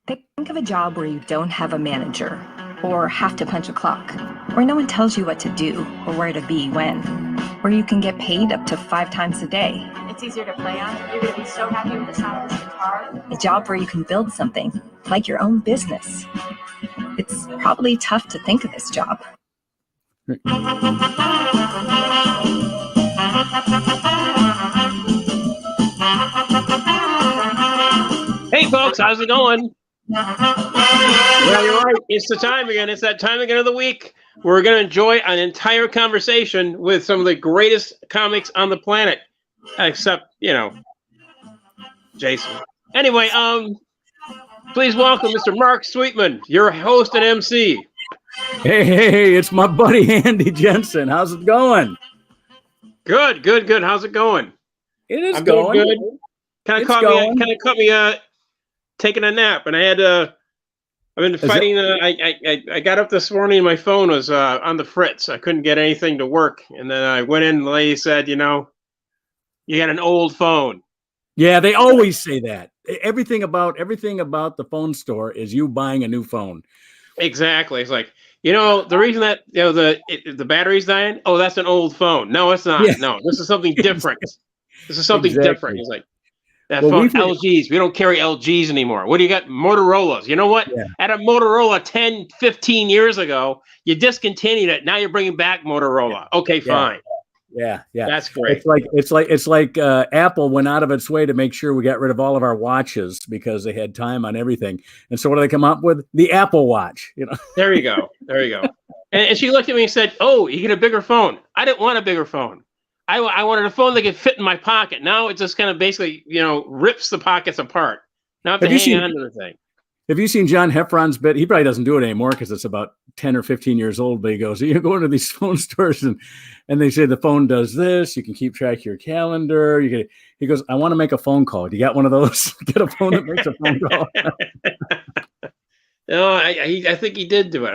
Think of a job where you don't have a manager, or have to punch a clock, where no one tells you what to do or where to be when, where you can get paid up to 5 times a day. It's easier to play on. You're going to be so happy with the sound of this guitar. A job where you can build something, like your own business. It's probably tough to think of this job. Hey folks, how's it going? Well, you're right. It's the time again. It's that time again of the week. We're going to enjoy an entire conversation with some of the greatest comics on the planet, except, Jason. Anyway, please welcome Mr. Mark Sweetman, your host and MC. Hey, it's my buddy Andy Jensen. How's it going? Good. How's it going? It is going good. Kind of caught me taking a nap, and I've been fighting. I got up this morning and my phone was on the fritz. I couldn't get anything to work, and then I went in. And the lady said, "You got an old phone." Yeah, they always say that. Everything about the phone store is you buying a new phone. Exactly. It's like, the reason that the battery's dying. Oh, that's an old phone. No, it's not. Yeah. No, this is something different. This is something different. It's like. That phone, LGs. We don't carry LGs anymore. What do you got? Motorola's. You know what? Yeah. At a Motorola 10, 15 years ago, you discontinued it. Now you're bringing back Motorola. Okay, fine. Yeah. That's great. It's like Apple went out of its way to make sure we got rid of all of our watches because they had time on everything. And so what do they come up with? The Apple Watch. There you go. And she looked at me and said, "Oh, you get a bigger phone." I didn't want a bigger phone. I wanted a phone that could fit in my pocket. Now it just kind of basically, rips the pockets apart. Now I have to hang on to the thing. Have you seen John Heffron's bit? He probably doesn't do it anymore because it's about 10 or 15 years old. But he goes, you go into these phone stores and they say the phone does this. You can keep track of your calendar. He goes, I want to make a phone call. Do you got one of those? Get a phone that makes a phone call. No, I think he did do it.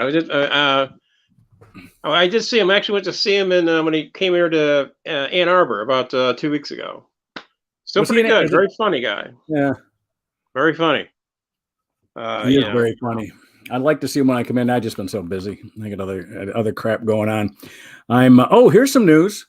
I did see him. Actually went to see him when he came here to Ann Arbor about 2 weeks ago. Still pretty good. Very funny guy. Yeah. Very funny. He is very funny. I'd like to see him when I come in. I've just been so busy. I got other crap going on. Here's some news.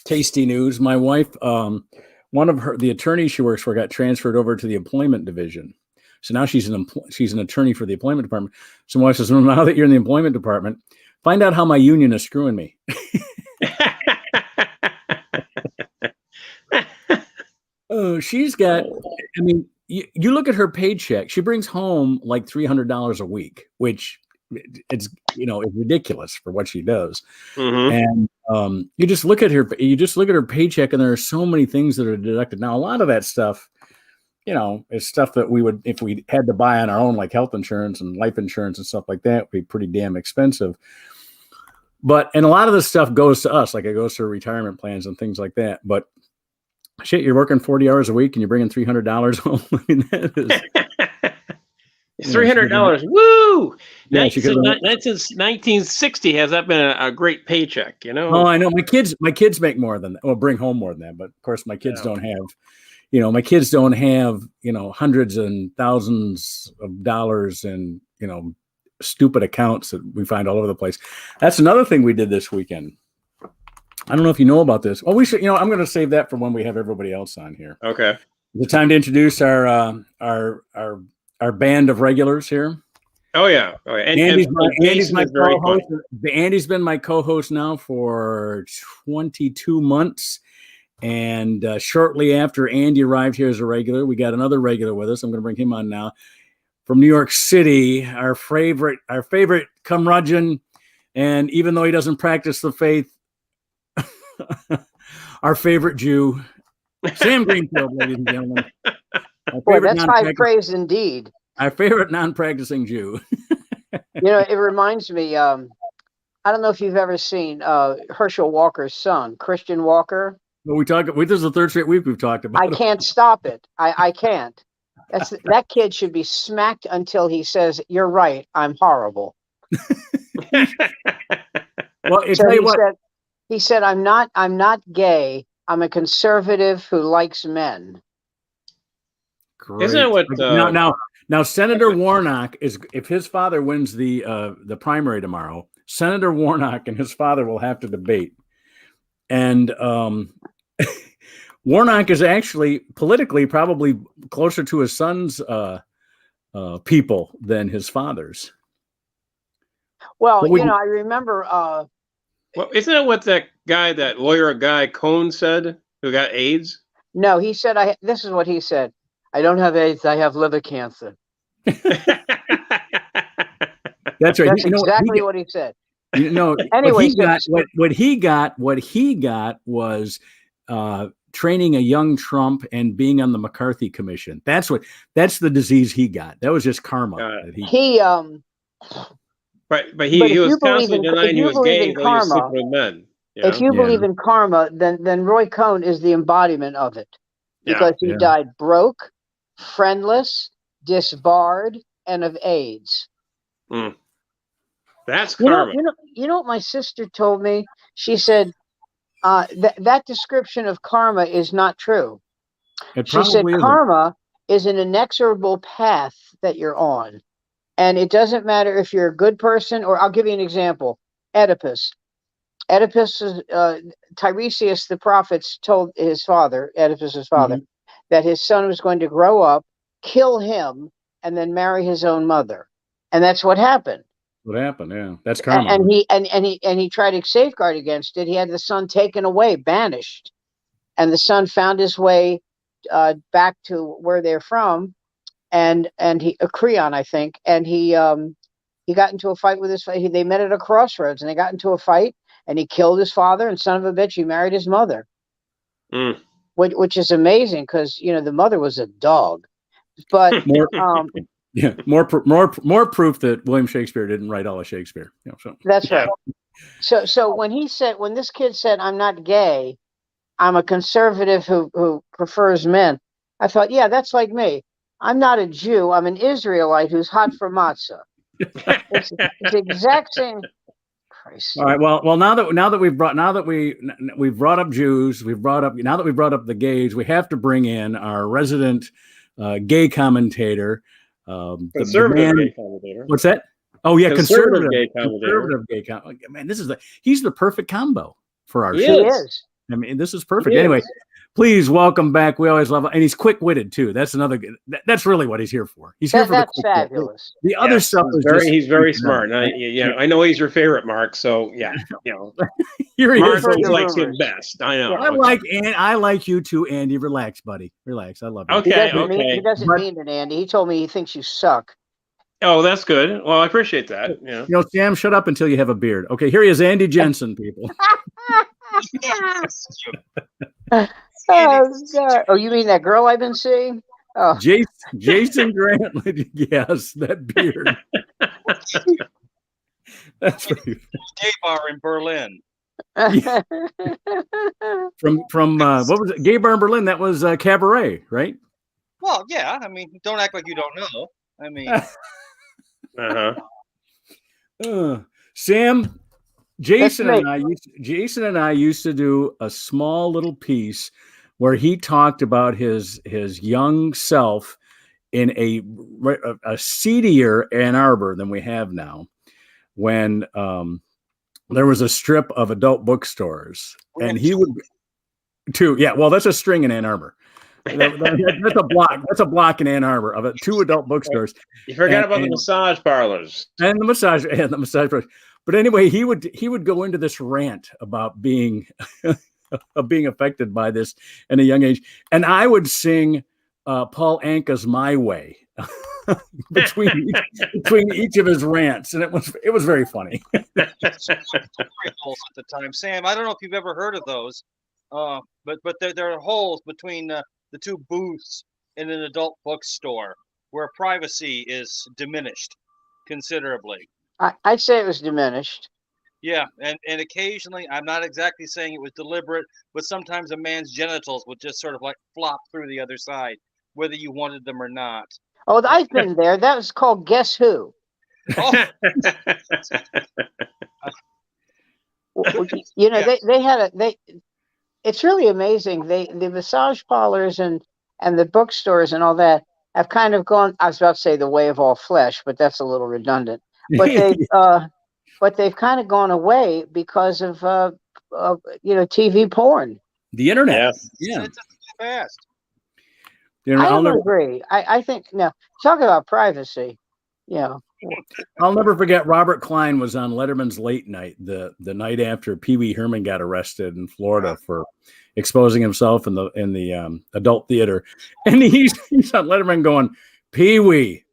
Tasty news. My wife, the attorney she works for got transferred over to the employment division. So now she's an attorney for the employment department. So my wife says, well, now that you're in the employment department, find out how my union is screwing me. She's got, you look at her paycheck, she brings home like $300 a week, which it's, is ridiculous for what she does. Mm-hmm. And you just look at her paycheck and there are so many things that are deducted. Now, a lot of that stuff, it's stuff that we would, if we had to buy on our own, like health insurance and life insurance and stuff like that, would be pretty damn expensive. And a lot of this stuff goes to us, like it goes to retirement plans and things like that. But shit, you're working 40 hours a week and you're bringing $300 home. It's $300. Woo! Yeah, since 1960 has that been a great paycheck, Oh, I know. My kids make more than that. Well, bring home more than that. But of course, my kids don't have. My kids don't have, hundreds and thousands of dollars in, stupid accounts that we find all over the place. That's another thing we did this weekend. I don't know if you know about this. Well, we should, I'm going to save that for when we have everybody else on here. Okay. The time to introduce our band of regulars here. Oh yeah. Andy's my co-host. Andy's been my co-host now for 22 months. And shortly after Andy arrived here as a regular, we got another regular with us. I'm going to bring him on now from New York City, our favorite curmudgeon. And even though he doesn't practice the faith, our favorite Jew, Sam Greenfield, ladies and gentlemen. Boy, that's high praise indeed. Our favorite non-practicing Jew. It reminds me, I don't know if you've ever seen Herschel Walker's son, Christian Walker. Well, this is the third straight week we've talked about. I can't stop it. I can't. That kid should be smacked until he says, "You're right. I'm horrible." Well, tell you what. He said, I'm not gay. I'm a conservative who likes men. Great. Isn't that what? Now, Senator Warnock is, if his father wins the primary tomorrow, Senator Warnock and his father will have to debate. And Warnock is actually politically probably closer to his son's people than his father's. Well, I remember. Well, isn't that what that lawyer guy Cohn said, who got AIDS? No, he said, this is what he said. I don't have AIDS. I have liver cancer. That's right. That's exactly what he said. Anyway, what he got was training a young Trump and being on the McCarthy Commission. That's the disease he got. That was just karma. Right, but he was constantly denying he was gay until he was sleeping with men. If you believe in karma, then Roy Cohn is the embodiment of it, because he died broke, friendless, disbarred, and of AIDS. Mm. That's karma. You know what my sister told me? She said that description of karma is not true. She said karma is an inexorable path that you're on. And it doesn't matter if you're a good person, or I'll give you an example. Oedipus, Tiresias the prophets told his father, Oedipus's father, that his son was going to grow up, kill him, and then marry his own mother. And that's what happened. Yeah. That's karma. And he tried to safeguard against it. He had the son taken away, banished. And the son found his way back to where they're from. And Creon, I think, and he got into a fight with they met at a crossroads, and they got into a fight, and he killed his father, and son of a bitch, he married his mother, which is amazing, because the mother was a dog. But more proof that William Shakespeare didn't write all of Shakespeare. That's right. So when this kid said, "I'm not gay, I'm a conservative who prefers men," I thought, yeah, that's like me. I'm not a Jew. I'm an Israelite who's hot for matzah. It's the exact same. Christ. All right. Well. Now that we've brought up Jews, now that we've brought up the gays, we have to bring in our resident gay commentator. Conservative gay commentator. What's that? Oh yeah, conservative gay commentator. Man, he's the perfect combo for our show. He is. I mean, this is perfect. Anyway. Please welcome back. We always love it. And he's quick-witted too. That's another good. That's really what he's here for. He's here for the quick fabulous. The other stuff is he's very smart. And I know he's your favorite, Mark. So Mark likes him best. I know. I like you too, Andy. Relax, buddy. Relax. I love you. Okay. He doesn't mean it, Andy. He told me he thinks you suck. Oh, that's good. Well, I appreciate that. Sam, shut up until you have a beard. Okay, here he is, Andy Jensen, people. Oh, God. Oh, you mean that girl I've been seeing? Oh. Jason Grant. Yes, that beard. That's right. Gay bar in Berlin. Yeah. From what was it? Gay bar in Berlin. That was Cabaret, right? Well, yeah. I mean, don't act like you don't know. I mean, Sam. Jason and I used to do a small little piece where he talked about his young self in a seedier Ann Arbor than we have now, when there was a strip of adult bookstores, and he would well, that's a string in Ann Arbor. That's a block. That's a block in Ann Arbor of 2 adult bookstores. You forgot about the massage parlors and the massage parlors. But anyway, he would go into this rant about being affected by this at a young age, and I would sing Paul Anka's "My Way" between each of his rants, and it was very funny. At the time, Sam, I don't know if you've ever heard of those, but there are holes between the 2 booths in an adult bookstore where privacy is diminished considerably. I'd say it was diminished. Yeah, and occasionally, I'm not exactly saying it was deliberate, but sometimes a man's genitals would just sort of like flop through the other side, whether you wanted them or not. Oh, I've been there. That was called Guess Who. Oh. They had it's really amazing. The massage parlors and and the bookstores and all that have kind of gone. I was about to say the way of all flesh, but that's a little redundant. But they've kind of gone away because of TV porn. The internet. Yeah. It's fast. I don't agree. I think no. Talk about privacy. I'll never forget Robert Klein was on Letterman's Late Night the night after Pee Wee Herman got arrested in Florida for exposing himself in the adult theater, and he's on Letterman going, Pee Wee,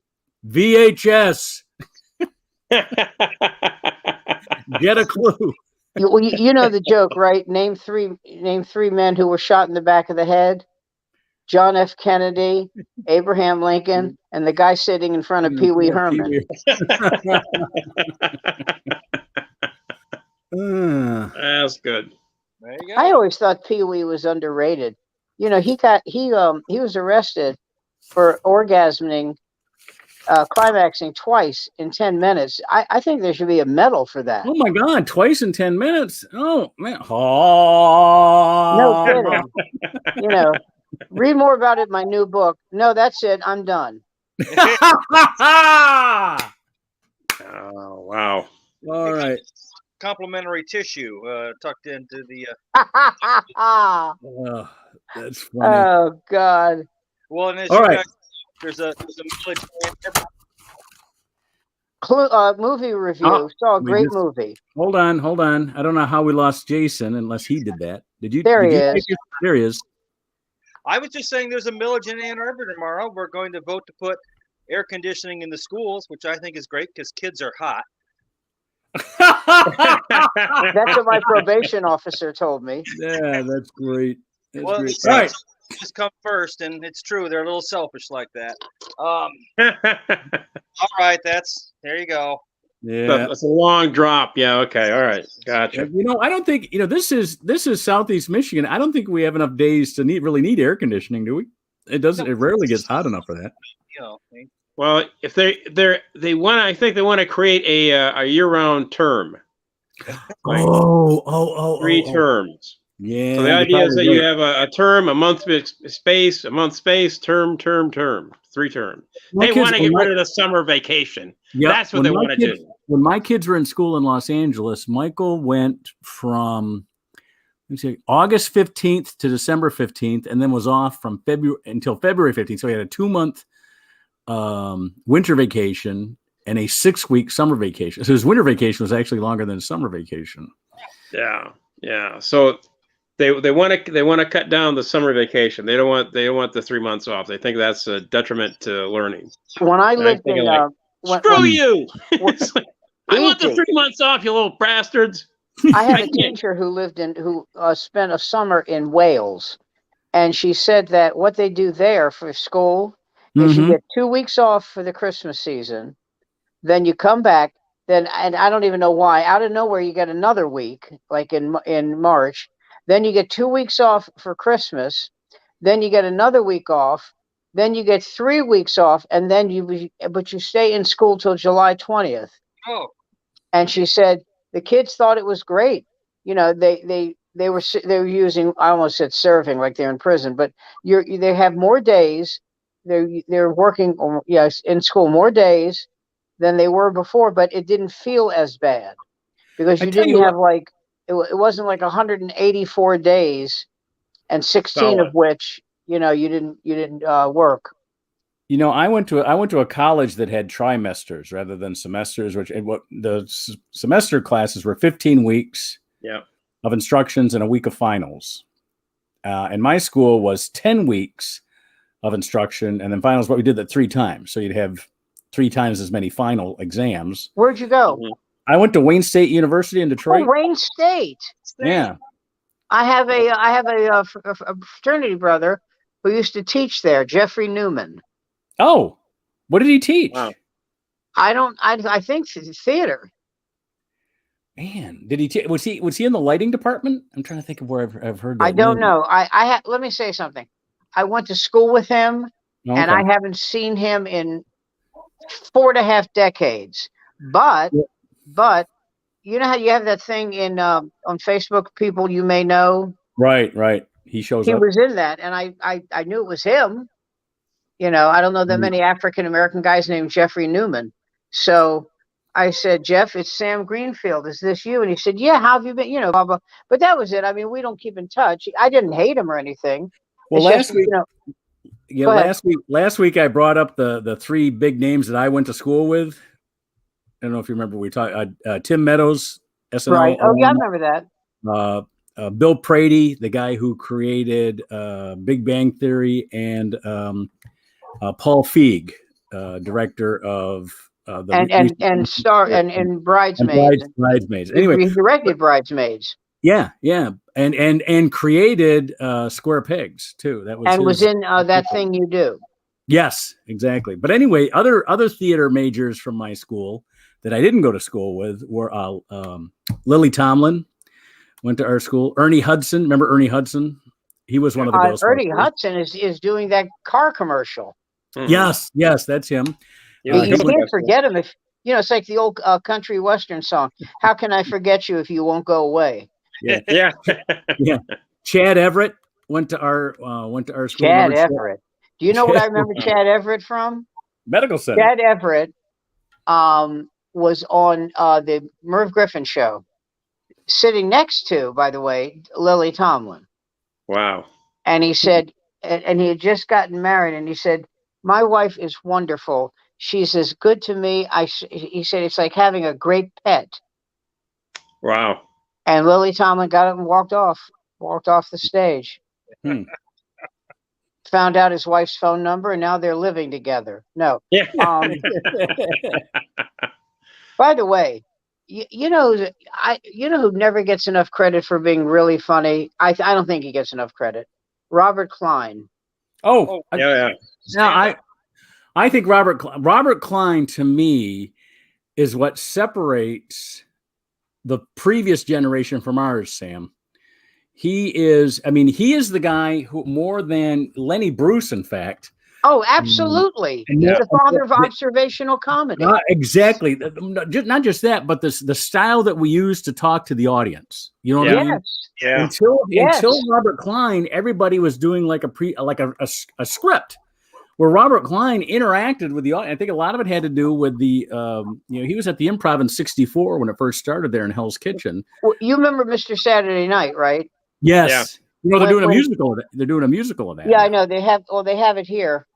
VHS, get a clue. You know the joke, right? Name three men who were shot in the back of the head. John F. Kennedy, Abraham Lincoln, and the guy sitting in front of Pee Wee Herman. That's good. There you go. I always thought Pee Wee was underrated. He was arrested for climaxing twice in 10 minutes. I think there should be a medal for that. Oh my God, twice in 10 minutes. Oh man. Oh. No kidding. Read more about it in my new book. No, that's it. I'm done. Oh, wow. All right. Complimentary tissue tucked into the. Oh, that's funny. Oh God. Well, and as all you right. guys, there's a movie review. Saw a great movie. Hold on. I don't know how we lost Jason unless he did that. Did you? There he is. There he is. I was just saying there's a millage in Ann Arbor tomorrow. We're going to vote to put air conditioning in the schools, which I think is great because kids are hot. That's what my probation officer told me. Yeah, that's great. That's great. All right. Just come first, and it's true. They're a little selfish like that. All right, there you go. Yeah, that's a long drop. Yeah. Okay. All right. Gotcha. I don't think this is Southeast Michigan. I don't think we have enough days to really need air conditioning, do we? It doesn't. It rarely gets hot enough for that. Well, if they want, I think they want to create a year-round term. Like 3 terms. Yeah. So the idea is that you have a term, a month space, term. 3 terms. They want to get rid of the summer vacation. Yep. That's what they want to do. When my kids were in school in Los Angeles, Michael went from August 15th to December 15th, and then was off from February until February 15th. So he had a 2-month winter vacation and a 6-week summer vacation. So his winter vacation was actually longer than his summer vacation. Yeah. So they want to cut down the summer vacation. They don't want the 3 months off. They think that's a detriment to learning. When I lived in screw you. I want the 3 months off, you little bastards. I had a teacher who spent a summer in Wales, and she said that what they do there for school is you get 2 weeks off for the Christmas season, then you come back, and I don't even know why, out of nowhere you get another week, like in March, then you get 2 weeks off for Christmas, then you get another week off, then you get 3 weeks off, and then you stay in school till July 20th. Oh. And she said the kids thought it was great. They were using, I almost said serving, like they're in prison, but they have more days. They're working in school more days than they were before, but it didn't feel as bad because you didn't have it wasn't like 184 days and 16 of which you didn't work. I went to a college that had trimesters rather than semesters, what the semester classes were 15 weeks of instructions and a week of finals. And my school was 10 weeks of instruction and then finals, but we did that 3 times. So you'd have 3 times as many final exams. Where'd you go? I went to Wayne State University in Detroit. Oh, Wayne State. Yeah. I have a fraternity brother who used to teach there, Jeffrey Newman. Oh, what did he teach? Wow. I think theater. Man, did he was he in the lighting department? I'm trying to think of where I've heard that. I don't know. Let me say something. I went to school with him, and I haven't seen him in 4.5 decades. But you know how you have that thing in on Facebook, people you may know. Right. he shows He up. was in that, and I knew it was him. You know, I don't know that many African American guys named Jeffrey Newman. So I said, Jeff, it's Sam Greenfield. Is this you? And he said, yeah. How have you been? You know, blah, blah. But that was it. I mean, we don't keep in touch. I didn't hate him or anything. Well, It's last just, week, you know, yeah, go ahead. last week I brought up the three big names that I went to school with. I don't know if you remember. We talked Tim Meadows, SNL. Right. Oh, yeah, I remember that. Bill Prady, the guy who created Big Bang Theory, and Paul Feig, director of and Bridesmaids. Bridesmaids. Anyway, he directed Bridesmaids. Yeah, and created Square Pegs too. That was and was in That Thing You Do. Yes, exactly. But anyway, other theater majors from my school that I didn't go to school with were Lily Tomlin went to our school. Ernie Hudson, remember Ernie Hudson? He was one of the Ghostbusters. Ernie Hudson is doing that car commercial. Mm-hmm. Yes, that's him. You can't forget him if it's like the old country western song. How can I forget you if you won't go away? Yeah. Chad Everett went to our school. Chad Everett. Do you know what I remember Chad Everett from? Medical Center. Chad Everett was on the Merv Griffin show, sitting next to, by the way, Lily Tomlin. Wow. And he said, and he had just gotten married, and he said, my wife is wonderful. She's as good to me. He said, it's like having a great pet. Wow. And Lily Tomlin got up and walked off the stage. Found out his wife's phone number, and now they're living together. No. Yeah. By the way, you know who never gets enough credit for being really funny? I don't think he gets enough credit. Robert Klein. Oh, yeah. No, I think Robert Klein to me is what separates the previous generation from ours, Sam. He is the guy who, more than Lenny Bruce, in fact. Oh, absolutely. He's the father of observational comedy. Exactly. Not just that, but the style that we use to talk to the audience. You know what I mean? Yeah. Until Robert Klein, everybody was doing like a script. Where Robert Klein interacted with the audience. I think a lot of it had to do with the, he was at the Improv in '64 when it first started there in Hell's Kitchen. Well, you remember Mr. Saturday Night, right? Yes. Yeah. They're doing a musical of that. They're doing a musical of that. Yeah, I know. They have it here.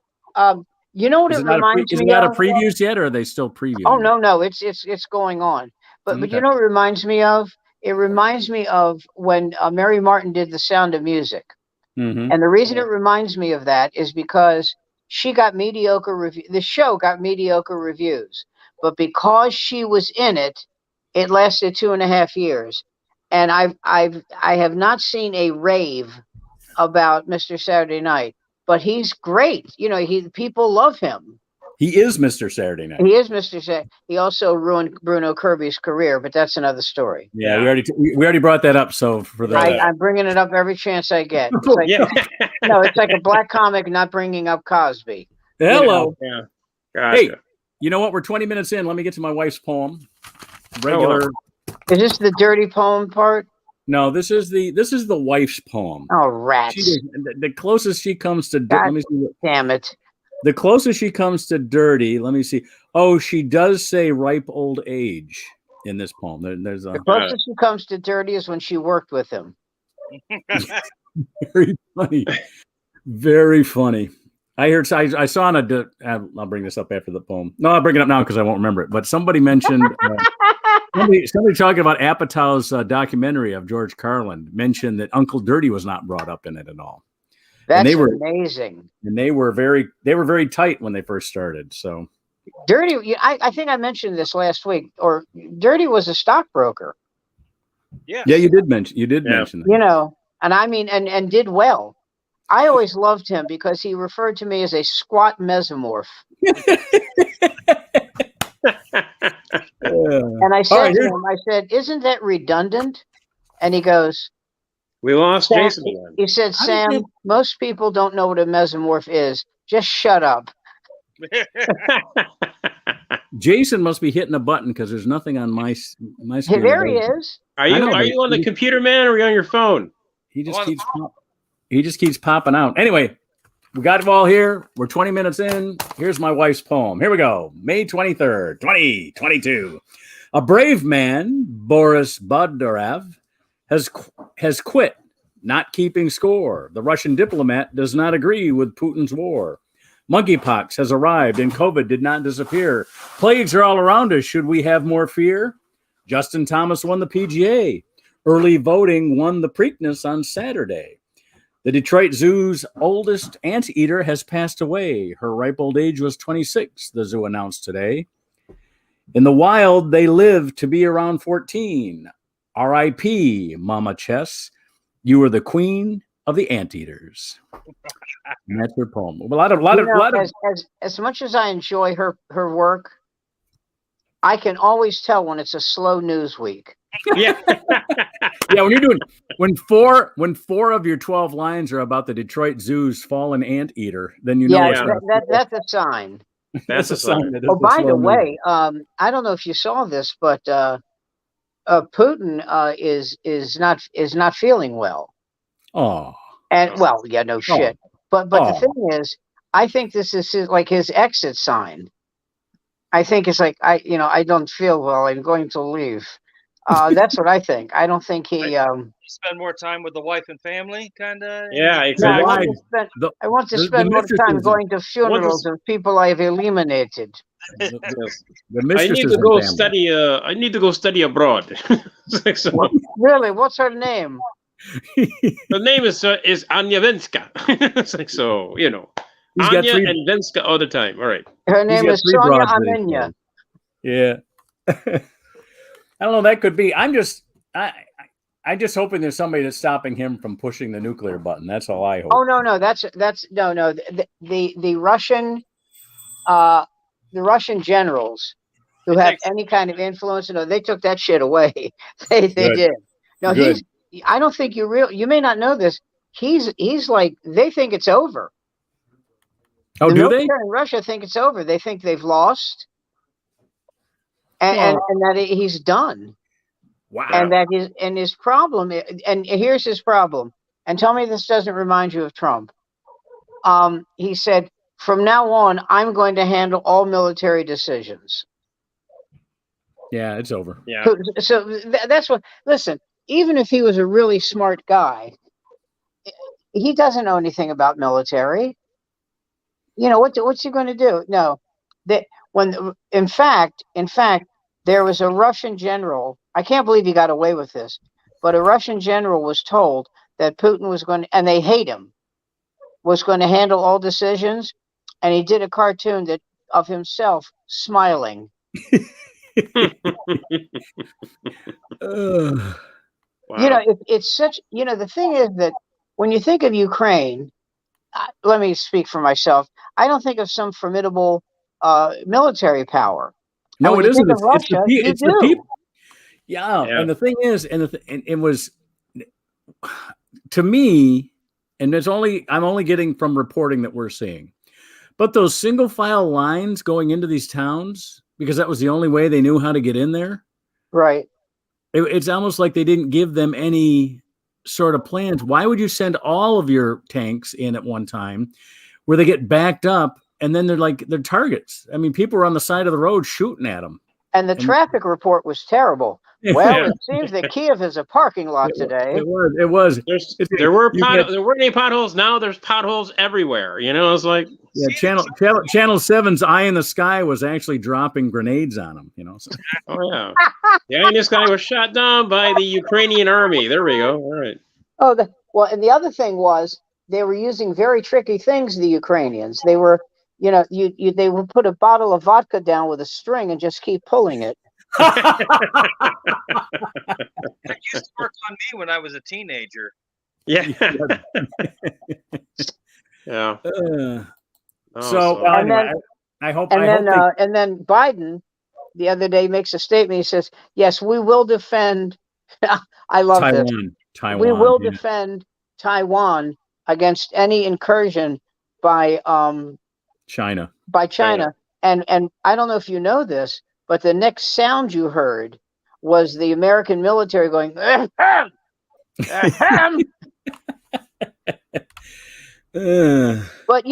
You know what it reminds me of? Is it out of previews yet, or are they still previewing? Oh, no. It's going on. But you know what it reminds me of? It reminds me of when Mary Martin did The Sound of Music. Mm-hmm. And the reason it reminds me of that is because she got mediocre reviews. The show got mediocre reviews, but because she was in it, it lasted 2.5 years. And I have not seen a rave about Mr. Saturday Night, but he's great. People love him. He is Mr. Saturday Night. He is Mr. Saturday. He also ruined Bruno Kirby's career, but that's another story. Yeah, we already brought that up. So for that, I'm bringing it up every chance I get. It's like, it's like a black comic not bringing up Cosby. Hello. Yeah. Gotcha. Hey, you know what? We're 20 minutes in. Let me get to my wife's poem. Regular. Is this the dirty poem part? No, this is the wife's poem. Oh, rats! The closest she comes to. God, let me see. Damn it! The closest she comes to dirty. Let me see. Oh, she does say ripe old age in this poem. There's the closest she comes to dirty is when she worked with him. Very funny. Very funny. I saw on I'll bring this up after the poem. No, I'll bring it up now because I won't remember it. But somebody mentioned somebody talking about Apatow's documentary of George Carlin mentioned that Uncle Dirty was not brought up in it at all. That's amazing. And they were very tight when they first started. So Dirty, I think I mentioned this last week. Or Dirty was a stockbroker. Yeah. Yeah, you did mention that. And I mean, and did well. I always loved him because he referred to me as a squat mesomorph. And I said to him, isn't that redundant? And he goes, we lost Jason again. He said, Sam, most people don't know what a mesomorph is. Just shut up. Jason must be hitting a button because there's nothing on my screen. There he is. Are you on the computer, man, or are you on your phone? He just keeps. He just keeps popping out. Anyway, we got it all here. We're 20 minutes in. Here's my wife's poem. Here we go. May 23rd, 2022. A brave man, Boris Bodorav, has quit, not keeping score. The Russian diplomat does not agree with Putin's war. Monkeypox has arrived and COVID did not disappear. Plagues are all around us. Should we have more fear? Justin Thomas won the PGA. Early voting won the Preakness on Saturday. The Detroit Zoo's oldest anteater has passed away. Her ripe old age was 26, the zoo announced today. In the wild, they live to be around 14. R.I.P., Mama Chess. You were the queen of the anteaters. And that's her poem. As much as I enjoy her work, I can always tell when it's a slow news week. Yeah. Yeah, when four of your 12 lines are about the Detroit Zoo's fallen anteater, then you know that's a sign. That's a sign. Oh, by the way, I don't know if you saw this, but Putin is not feeling well. Oh. And well, yeah, no shit. But the thing is, I think this is like his exit sign. I think it's like I don't feel well. I'm going to leave. That's what I think. I don't think he spend more time with the wife and family, kind of. Yeah, exactly. I want to spend more time going to funerals of people I've eliminated. I need to go study. I need to go study abroad. So, really, what's her name? Her name is Anya Venska. It's like, so, Anya and Venska all the time. All right. Her name is Sonia Amenya. Yeah. I don't know. That could be. I'm just hoping there's somebody that's stopping him from pushing the nuclear button. That's all I hope. Oh no. That's no. The Russian generals who have any kind of influence, they took that shit away. They did. No, Good. I don't think you may not know this. He's like, they think it's over. Oh, do they? In Russia think it's over. They think they've lost. And that he's done. Wow. And that his problem, and here's his problem. And tell me this doesn't remind you of Trump. He said, from now on, I'm going to handle all military decisions. Yeah, it's over. Yeah. So that's what. Listen, even if he was a really smart guy, he doesn't know anything about military. What's he going to do? No, in fact, there was a Russian general. I can't believe he got away with this, but a Russian general was told that Putin was going to, and they hate him, was going to handle all decisions, and he did a cartoon of himself smiling. Wow. It's such. The thing is that when you think of Ukraine, let me speak for myself. I don't think of some formidable military power. No, it isn't. It's the people. Yeah. And the thing is, and it was, to me, and I'm only getting from reporting that we're seeing, but those single file lines going into these towns, because that was the only way they knew how to get in there. Right. It's almost like they didn't give them any sort of plans. Why would you send all of your tanks in at one time where they get backed up and then they're targets? I mean, people were on the side of the road shooting at them. And the traffic report was terrible. Well, it seems that Kiev is a parking lot today. It was. There weren't any potholes. Now there's potholes everywhere. It's like, Channel 7's Eye in the Sky was actually dropping grenades on them. So. Oh yeah, the Eye in the Sky was shot down by the Ukrainian army. There we go. All right. Oh, and the other thing was they were using very tricky things. The Ukrainians, they were, they would put a bottle of vodka down with a string and just keep pulling it. That used to work on me when I was a teenager. Yeah. Yeah. I hope. And then Biden, the other day, makes a statement. He says, "Yes, we will defend." I love this. Taiwan. We will defend Taiwan against any incursion by China. And I don't know if you know this, but the next sound you heard was the American military going, ahem, ahem. But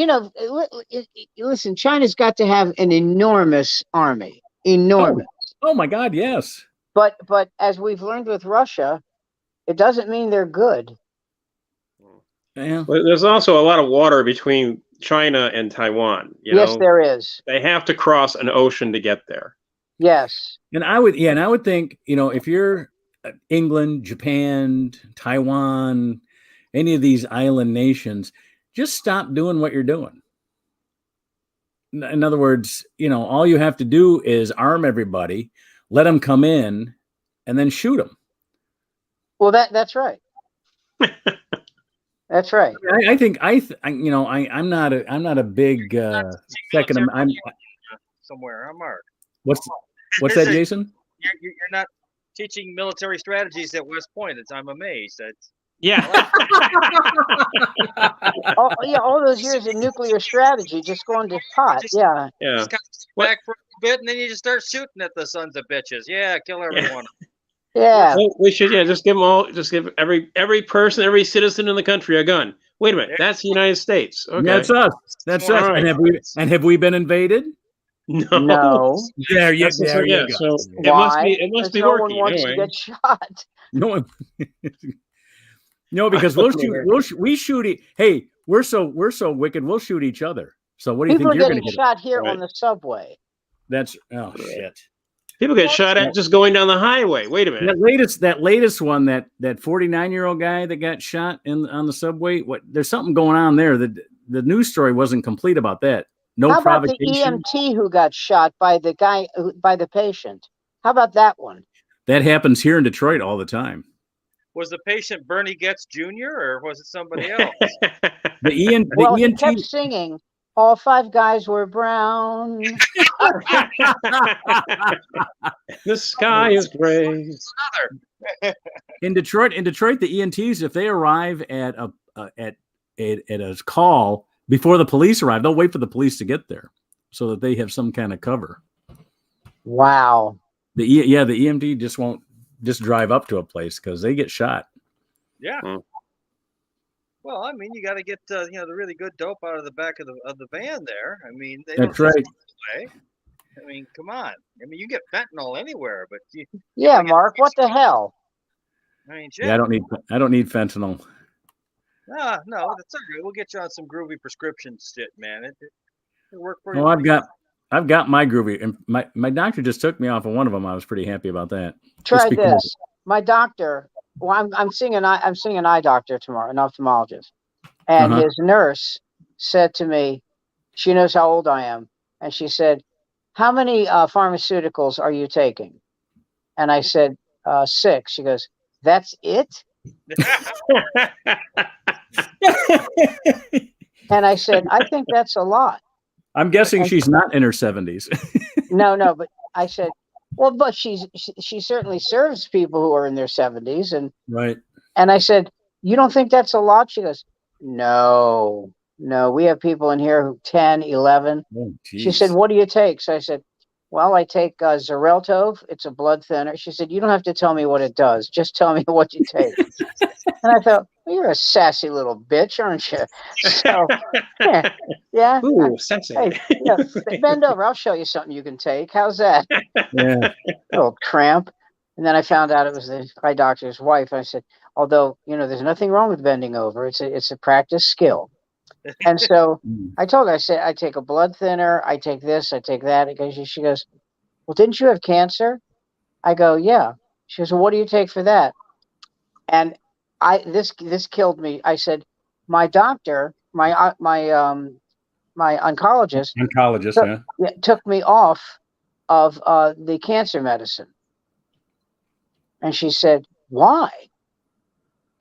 listen, China's got to have an enormous army, enormous. Oh my God, yes. But as we've learned with Russia, it doesn't mean they're good. Yeah. Well, there's also a lot of water between China and Taiwan. Yes, there is. They have to cross an ocean to get there. Yes. And I would think, if you're England, Japan, Taiwan, any of these island nations, just stop doing what you're doing. In other words, all you have to do is arm everybody, let them come in, and then shoot them. Well, that's right. That's right. I'm not a big second. I'm somewhere. I'm Mark. What's that, Jason? You're not teaching military strategies at West Point. I'm amazed. Yeah. All those years of nuclear strategy just going to pot. Yeah. Just kind of back for a bit, and then you just start shooting at the sons of bitches. Yeah, kill everyone. Yeah. Well, we should just give them all. Just give every person, every citizen in the country a gun. Wait a minute, that's the United States. Okay. That's us. That's us. Right. And have we been invaded? No. There you go. So Why? it must be no working. one wants anyway. to get shot. No one. No, because we shoot. Hey, we're so wicked. We'll shoot each other. So what do you People think are you're going getting to shot here Right. on the subway. Shit. People get shot at just going down the highway. Wait a minute. That latest one, that 49-year-old guy that got shot on the subway. There's something going on there. The news story wasn't complete about that. No How about provocation. the EMT who got shot by the guy by the patient? How about that one? That happens here in Detroit all the time. Was the patient Bernie Getz Jr. or was it somebody else? The ENT. He kept singing, "All five guys were brown." The sky is gray. In Detroit, the EMTs, if they arrive at a call before the police arrive, they'll wait for the police to get there so that they have some kind of cover. Wow. The EMT just won't just drive up to a place because they get shot. Yeah. Well, I mean, you got to get the really good dope out of the back of the van there. I mean, That's right. I mean, come on. I mean, you get fentanyl anywhere, but Mark, what the hell? I mean, shit. Yeah, I don't need fentanyl. No, that's all right. We'll get you on some groovy prescription shit, man. It work for you. Well, I've got my groovy, and my doctor just took me off of one of them. I was pretty happy about that. Try this. My doctor. Well, I'm seeing an eye doctor tomorrow, an ophthalmologist, and his nurse said to me, she knows how old I am, and she said, "How many pharmaceuticals are you taking?" And I said, 6. She goes, "That's it?" And I said, "I think that's a lot." I'm guessing she's not in her 70s. No, but I said, well, but she certainly serves people who are in their 70s, and right. And I said, "You don't think that's a lot?" She goes, No, we have people in here who 10, 11. Oh, she said, "What do you take?" So I said, "Well, I take Xarelto. It's a blood thinner." She said, "You don't have to tell me what it does. Just tell me what you take." And I thought, well, you're a sassy little bitch, aren't you? So, yeah. Ooh, sassy. Hey, bend over. I'll show you something you can take. How's that? Yeah. Little tramp. And then I found out it was the eye doctor's wife. I said, although, there's nothing wrong with bending over. It's a practice skill. And so I told her, I said, I take a blood thinner. I take this. I take that. She goes, "Well, didn't you have cancer?" I go, "Yeah." She goes, "Well, what do you take for that?" And this killed me. I said, my doctor, my oncologist, took me off of the cancer medicine. And she said, "Why?"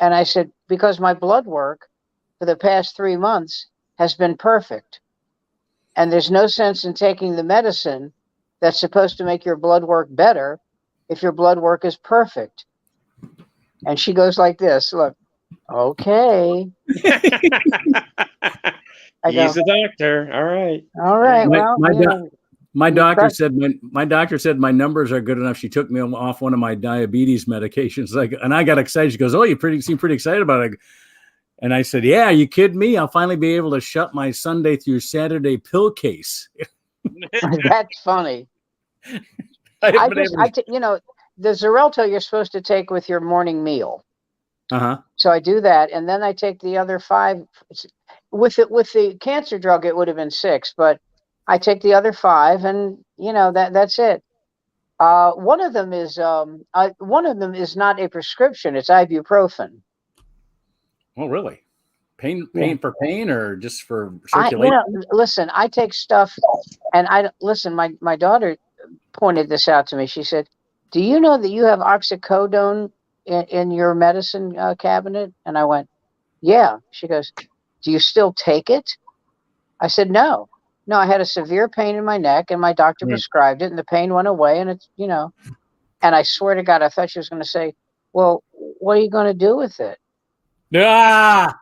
And I said, "Because my blood work for the past 3 months has been perfect. And there's no sense in taking the medicine that's supposed to make your blood work better if your blood work is perfect." And she goes like this, look, "Okay." He's the doctor. All right. All right. My doctor said my numbers are good enough. She took me off one of my diabetes medications. And I got excited. She goes, "Oh, you seem pretty excited about it." And I said, yeah, you kidding me? I'll finally be able to shut my Sunday through Saturday pill case. That's funny. You know, the Xarelto you're supposed to take with your morning meal. Uh-huh. So I do that, and then I take the other 5. With the cancer drug, it would have been 6, but I take the other 5, and you know that's it. One of them is not a prescription; it's ibuprofen. Oh, really? Pain for pain, or just for You circulation? know, listen, I take stuff, and my daughter pointed this out to me. She said, "Do you know that you have oxycodone in your medicine cabinet?" And I went, "Yeah." She goes, "Do you still take it?" I said, "No. No, I had a severe pain in my neck, and my doctor prescribed it, and the pain went away, and it's, you know." And I swear to God, I thought she was going to say, "Well, what are you going to do with it?" Ah!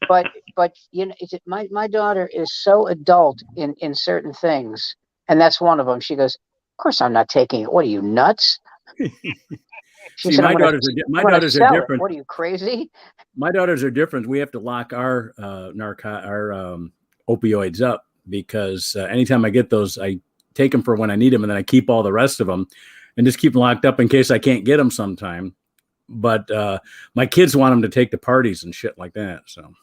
But you know, my daughter is so adult in certain things, and that's one of them. She goes, "Of course I'm not taking it. What are you, nuts?" She said, my daughters are different. What are you, crazy? My daughters are different. We have to lock our opioids up because anytime I get those, I take them for when I need them, and then I keep all the rest of them and just keep them locked up in case I can't get them sometime. But my kids want them to take the parties and shit like that. So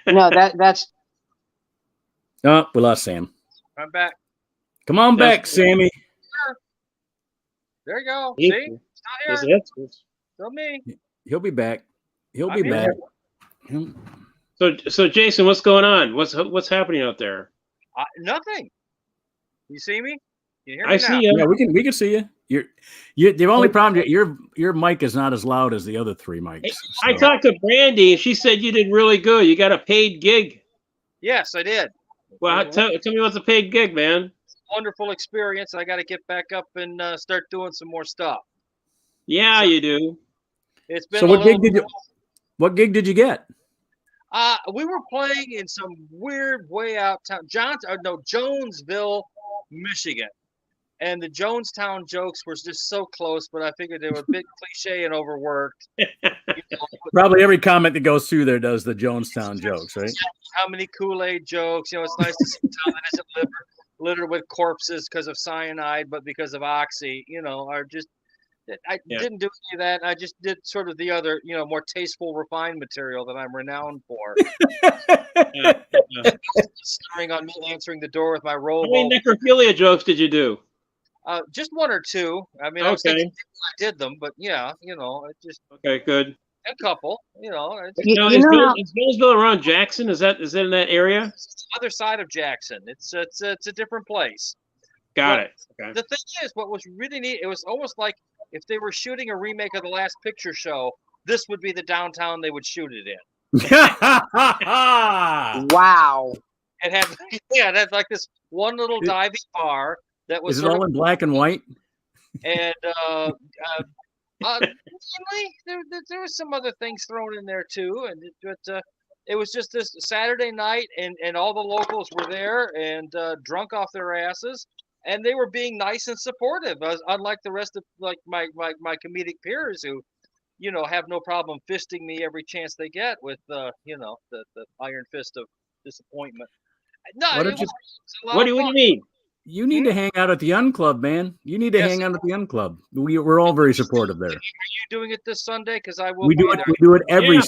no, that's. Oh, we lost Sam. I'm back. Come on back, Sammy. There you go. See, it's not here. Still me. He'll be back. He'll be back. So Jason, what's going on? What's happening out there? Nothing. You see me? You hear me I now? see you. Yeah, we can see you. You the only problem your mic is not as loud as the other 3 mics. So. I talked to Brandy and she said you did really good. You got a paid gig. Yes, I did. Well, tell me what's a paid gig, man. Wonderful experience. I got to get back up and start doing some more stuff. Yeah, you do. It's been so what gig did you get? We were playing in some weird way out town, Jonesville, Michigan. And the Jonestown jokes were just so close, but I figured they were a bit cliche and overworked. Probably every comic that goes through there does the Jonestown jokes, right? How many Kool-Aid jokes? You know, it's nice to see a town that isn't littered with corpses because of cyanide, but because of oxy. You know, I didn't do any of that. I just did sort of the other, you know, more tasteful, refined material that I'm renowned for. Starring on me answering the door with my robe. How many necrophilia jokes did you do? Just 1 or 2. I mean, okay. I did them, but yeah, you know, it just okay, good. A couple, you know. Is Jonesville around Jackson? Is it in that area? It's the other side of Jackson. It's a different place. Got it. Okay. The thing is, what was really neat, it was almost like if they were shooting a remake of The Last Picture Show, this would be the downtown they would shoot it in. Wow. It had like this one little diving bar that was. Is it all in black and white? And there was some other things thrown in there too, but it was just this Saturday night, and all the locals were there and drunk off their asses, and they were being nice and supportive, unlike the rest of like my comedic peers who, you know, have no problem fisting me every chance they get with you know, the iron fist of disappointment. No, what do you mean? You need to hang out at the Unclub, man. You need to hang out at the Unclub. We're all very supportive there. Are you doing it this Sunday? Because I will. We do it every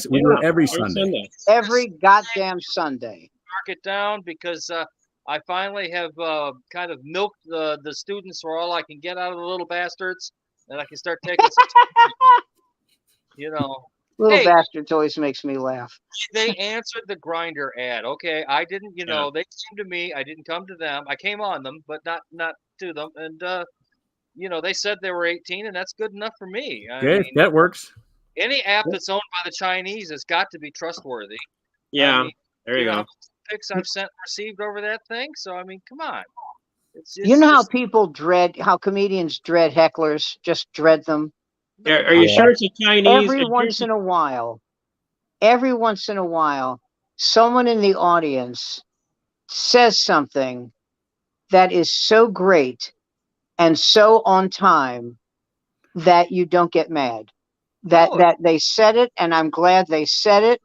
Sunday. Every goddamn Sunday. Mark it down because I finally have kind of milked the students for all I can get out of the little bastards, and I can start taking some time, you know. Little bastards always makes me laugh. They answered the Grinder ad. Okay, I didn't, you know, they came to me. I didn't come to them. I came on them, but not to them. And you know, they said they were 18, and that's good enough for me. I mean, that works. Any app that's owned by the Chinese has got to be trustworthy. Yeah, I mean, there you go. Pics I've sent and received over that thing. So I mean, come on. You know how people how comedians dread hecklers, just dread them. Are you sure it's a Chinese? Every once in a while, someone in the audience says something that is so great and so on time that you don't get mad. that they said it, and I'm glad they said it,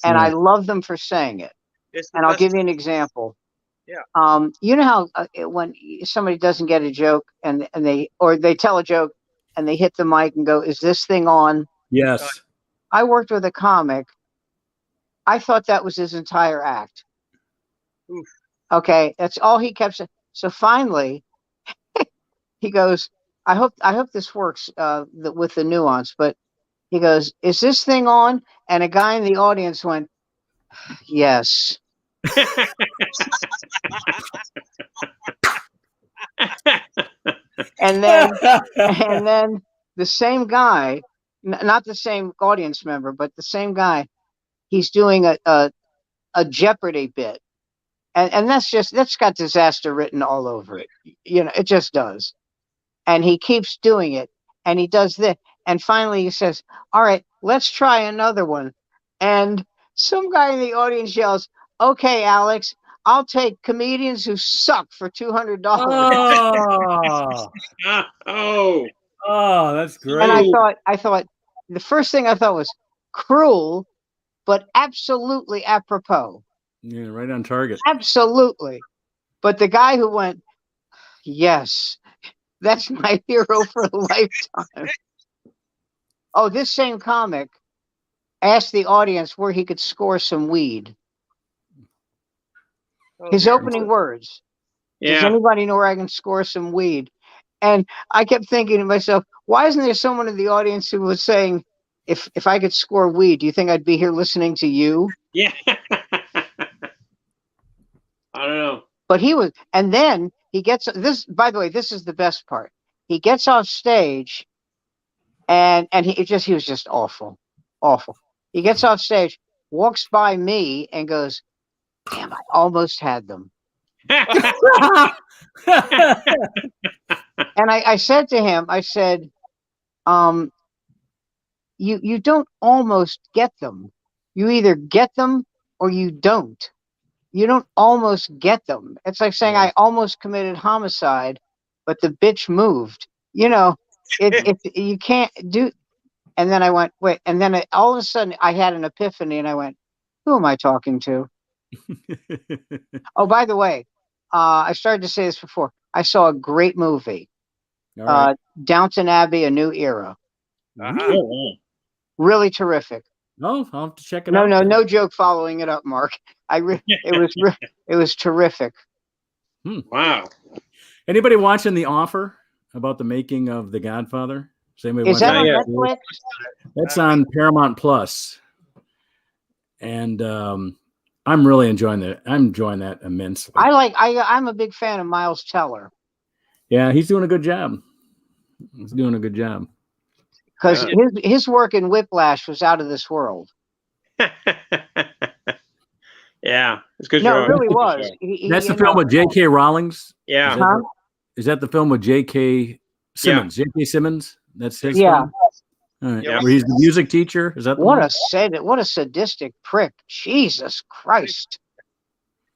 and I love them for saying it. And I'll give you an example. Yeah. You know how when somebody doesn't get a joke and they tell a joke and they hit the mic and go, "Is this thing on?" Yes. I worked with a comic. I thought that was his entire act. Oof. Okay, that's all he kept saying. So finally, he goes, I hope this works with the nuance." But he goes, "Is this thing on?" And a guy in the audience went, "Yes." And then the same guy, not the same audience member, but the same guy, he's doing a Jeopardy bit. And that's got disaster written all over it. It just does. And he keeps doing it, and he does this. And finally he says, "All right, let's try another one." And some guy in the audience yells, "Okay, Alex, I'll take comedians who suck for $200." Oh, that's great. And I thought the first thing I thought was cruel, but absolutely apropos. Yeah, right on target. Absolutely. But the guy who went, "Yes, that's my hero for a lifetime." Oh, this same comic asked the audience where he could score some weed. His opening words. Does anybody know where I can score some weed? And I kept thinking to myself, why isn't there someone in the audience who was saying, if I could score weed, do you think I'd be here listening to you? Yeah. I don't know. But he was, and then he gets this, by the way, this is the best part. He gets off stage and he was just awful. Awful. He gets off stage, walks by me and goes, "Damn, I almost had them." And I said to him, I said, you don't almost get them. You either get them or you don't. You don't almost get them. It's like saying I almost committed homicide, but the bitch moved. You can't do. And then I went, wait. And then all of a sudden I had an epiphany and I went, who am I talking to? Oh, by the way, I started to say this before. I saw a great movie, Downton Abbey: A New Era. Really terrific. No, I'll have to check it out. No joke following it up, Mark. It was terrific. Wow. Anybody watching The Offer about the making of The Godfather? Is that on Netflix? That's on Paramount Plus. And I'm really enjoying that. I'm enjoying that immensely. I'm a big fan of Miles Teller. Yeah, he's doing a good job. Because his work in Whiplash was out of this world. Yeah, it's good. No, it really was. That's the film with J.K. Rowling's. Yeah. Is that the film with J.K. Simmons? Yeah. J.K. Simmons. That's his. Yeah. All right. Yeah. Where he's the music teacher. Is that what a sadistic prick? Jesus Christ.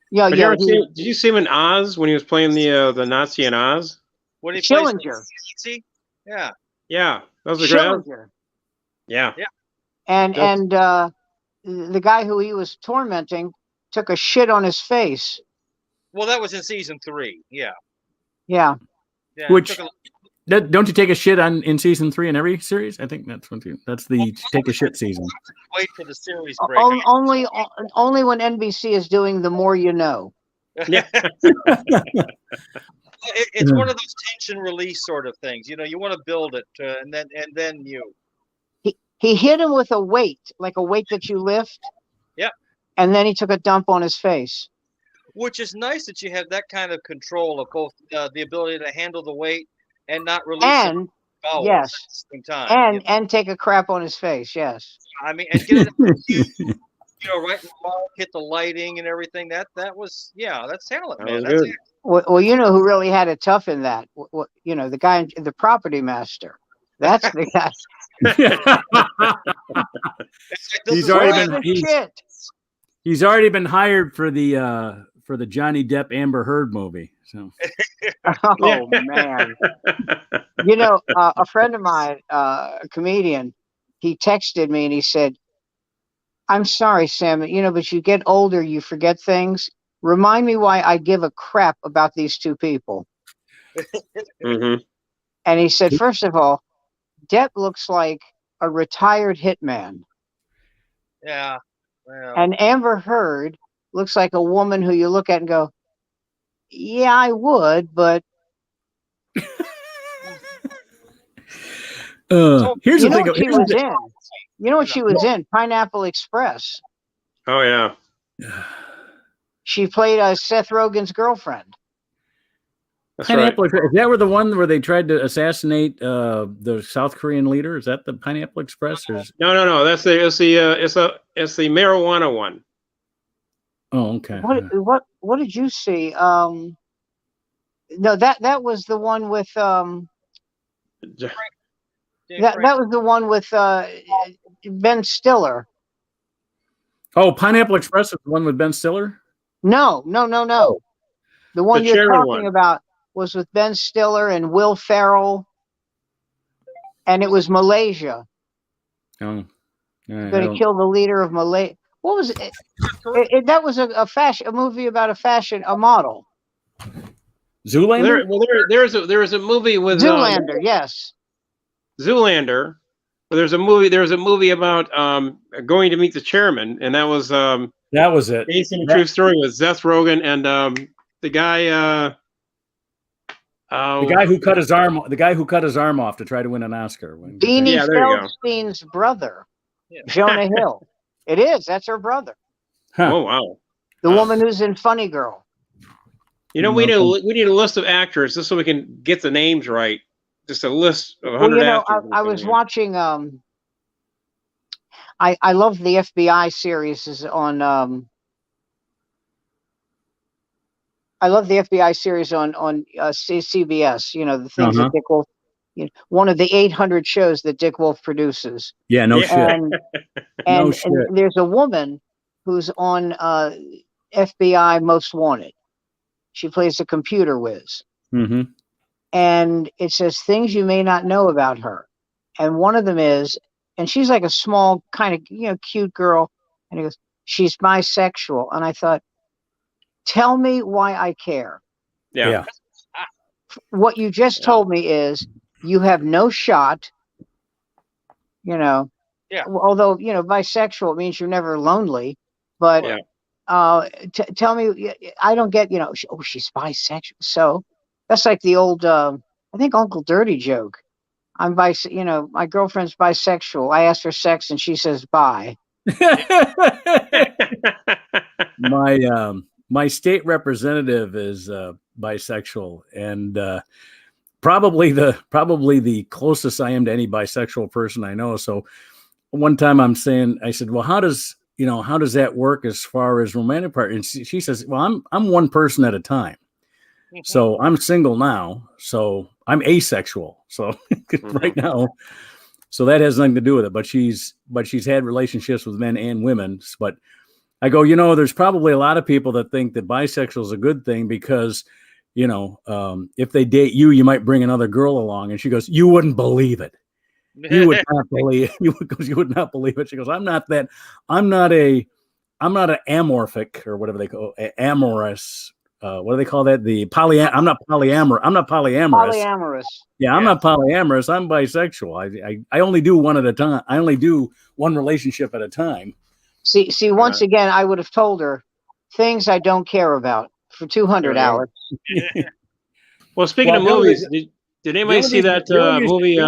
Yeah. Did you see him in Oz when he was playing the Nazi in Oz? What he Schillinger. Yeah. Yeah. That was a great. Schillinger. Yeah. Yeah. And the guy who he was tormenting took a shit on his face. Well, that was in season 3. Yeah. Yeah. Which don't you take a shit in season 3 in every series? I think that's the take a shit season. Wait for the series break. Only when NBC is doing The More You Know. Yeah. It's one of those tension release sort of things. You want to build it, and then you. He hit him with a weight, like a weight that you lift. Yep. And then he took a dump on his face. Which is nice that you have that kind of control of both the ability to handle the weight and not release and at yes, the same time. And take a crap on his face. Yes. I mean, and get it, right in the mark, hit the lighting and everything. That was that's talent, man. That's it. Well, you know who really had it tough in that? The guy, the property master. That's the guy. He's already been hired for the Johnny Depp Amber Heard movie. So. Oh man! A friend of mine, a comedian, he texted me and he said, "I'm sorry, Sam, but you get older, you forget things. Remind me why I give a crap about these two people." Mm-hmm. And he said, first of all, Depp looks like a retired hitman. Yeah. Well, And Amber Heard looks like a woman who you look at and go, yeah, I would, but Here's you the know thing. what she was in? You know what she was in? Pineapple Express. Oh yeah. She played Seth Rogen's girlfriend. That's Pineapple right. Express. Is that where the one where they tried to assassinate the South Korean leader? Is that the Pineapple Express? Or is... No. It's the marijuana one. Oh, okay. What did you see? No, that was the one with that was the one with Ben Stiller. Oh, Pineapple Express is the one with Ben Stiller? No. The one you're Sharon talking one. about was with Ben Stiller and Will Ferrell, and it was Malaysia. Oh, Going to kill the leader of Malaysia. What was it? That was a movie about a model. Zoolander? There was a movie with Zoolander, yes. Zoolander. There's a movie about going to meet the chairman, and that was it. based on a true story with Seth Rogen and the guy. The guy who cut his arm. The guy who cut his arm off to try to win an Oscar. Beanie Feldstein's brother, Jonah Hill. It is. That's her brother. Huh. Oh wow. The woman who's in Funny Girl. We need a list of actors just so we can get the names right. Just a list of 100 actors. I was watching. I love the FBI series on. I love the FBI series on CBS. The things that Dick Wolf. One of the 800 shows that Dick Wolf produces. Yeah, no shit. And there's a woman who's on FBI Most Wanted. She plays a computer whiz. Mm-hmm. And it says things you may not know about her. And one of them is, and she's like a small kind of, cute girl. And he goes, she's bisexual. And I thought, tell me why I care. Yeah. What you just told me is you have no shot, Yeah. Although, bisexual means you're never lonely. But tell me, I don't get, she's bisexual. So that's like the old, I think Uncle Dirty joke. I'm my girlfriend's bisexual. I ask for sex and she says bye. My state representative is bisexual, and probably the closest I am to any bisexual person I know. So one time I said, well, how does that work as far as romantic part? And she says, well, I'm one person at a time. So I'm single now, so I'm asexual. So right now, so that has nothing to do with it. But she's had relationships with men and women. But I go, there's probably a lot of people that think that bisexual is a good thing because, if they date you, you might bring another girl along. And she goes, you wouldn't believe it. You would not believe. You would not believe it. She goes, I'm not an amorphic or whatever they call amorous. What do they call that? I'm not polyamorous. Polyamorous. Yeah, I'm not polyamorous. I'm bisexual. I only do one at a time. I only do one relationship at a time. See. Once again, I would have told her things I don't care about for 200 hours. Well, speaking of movies, did anybody see that movie?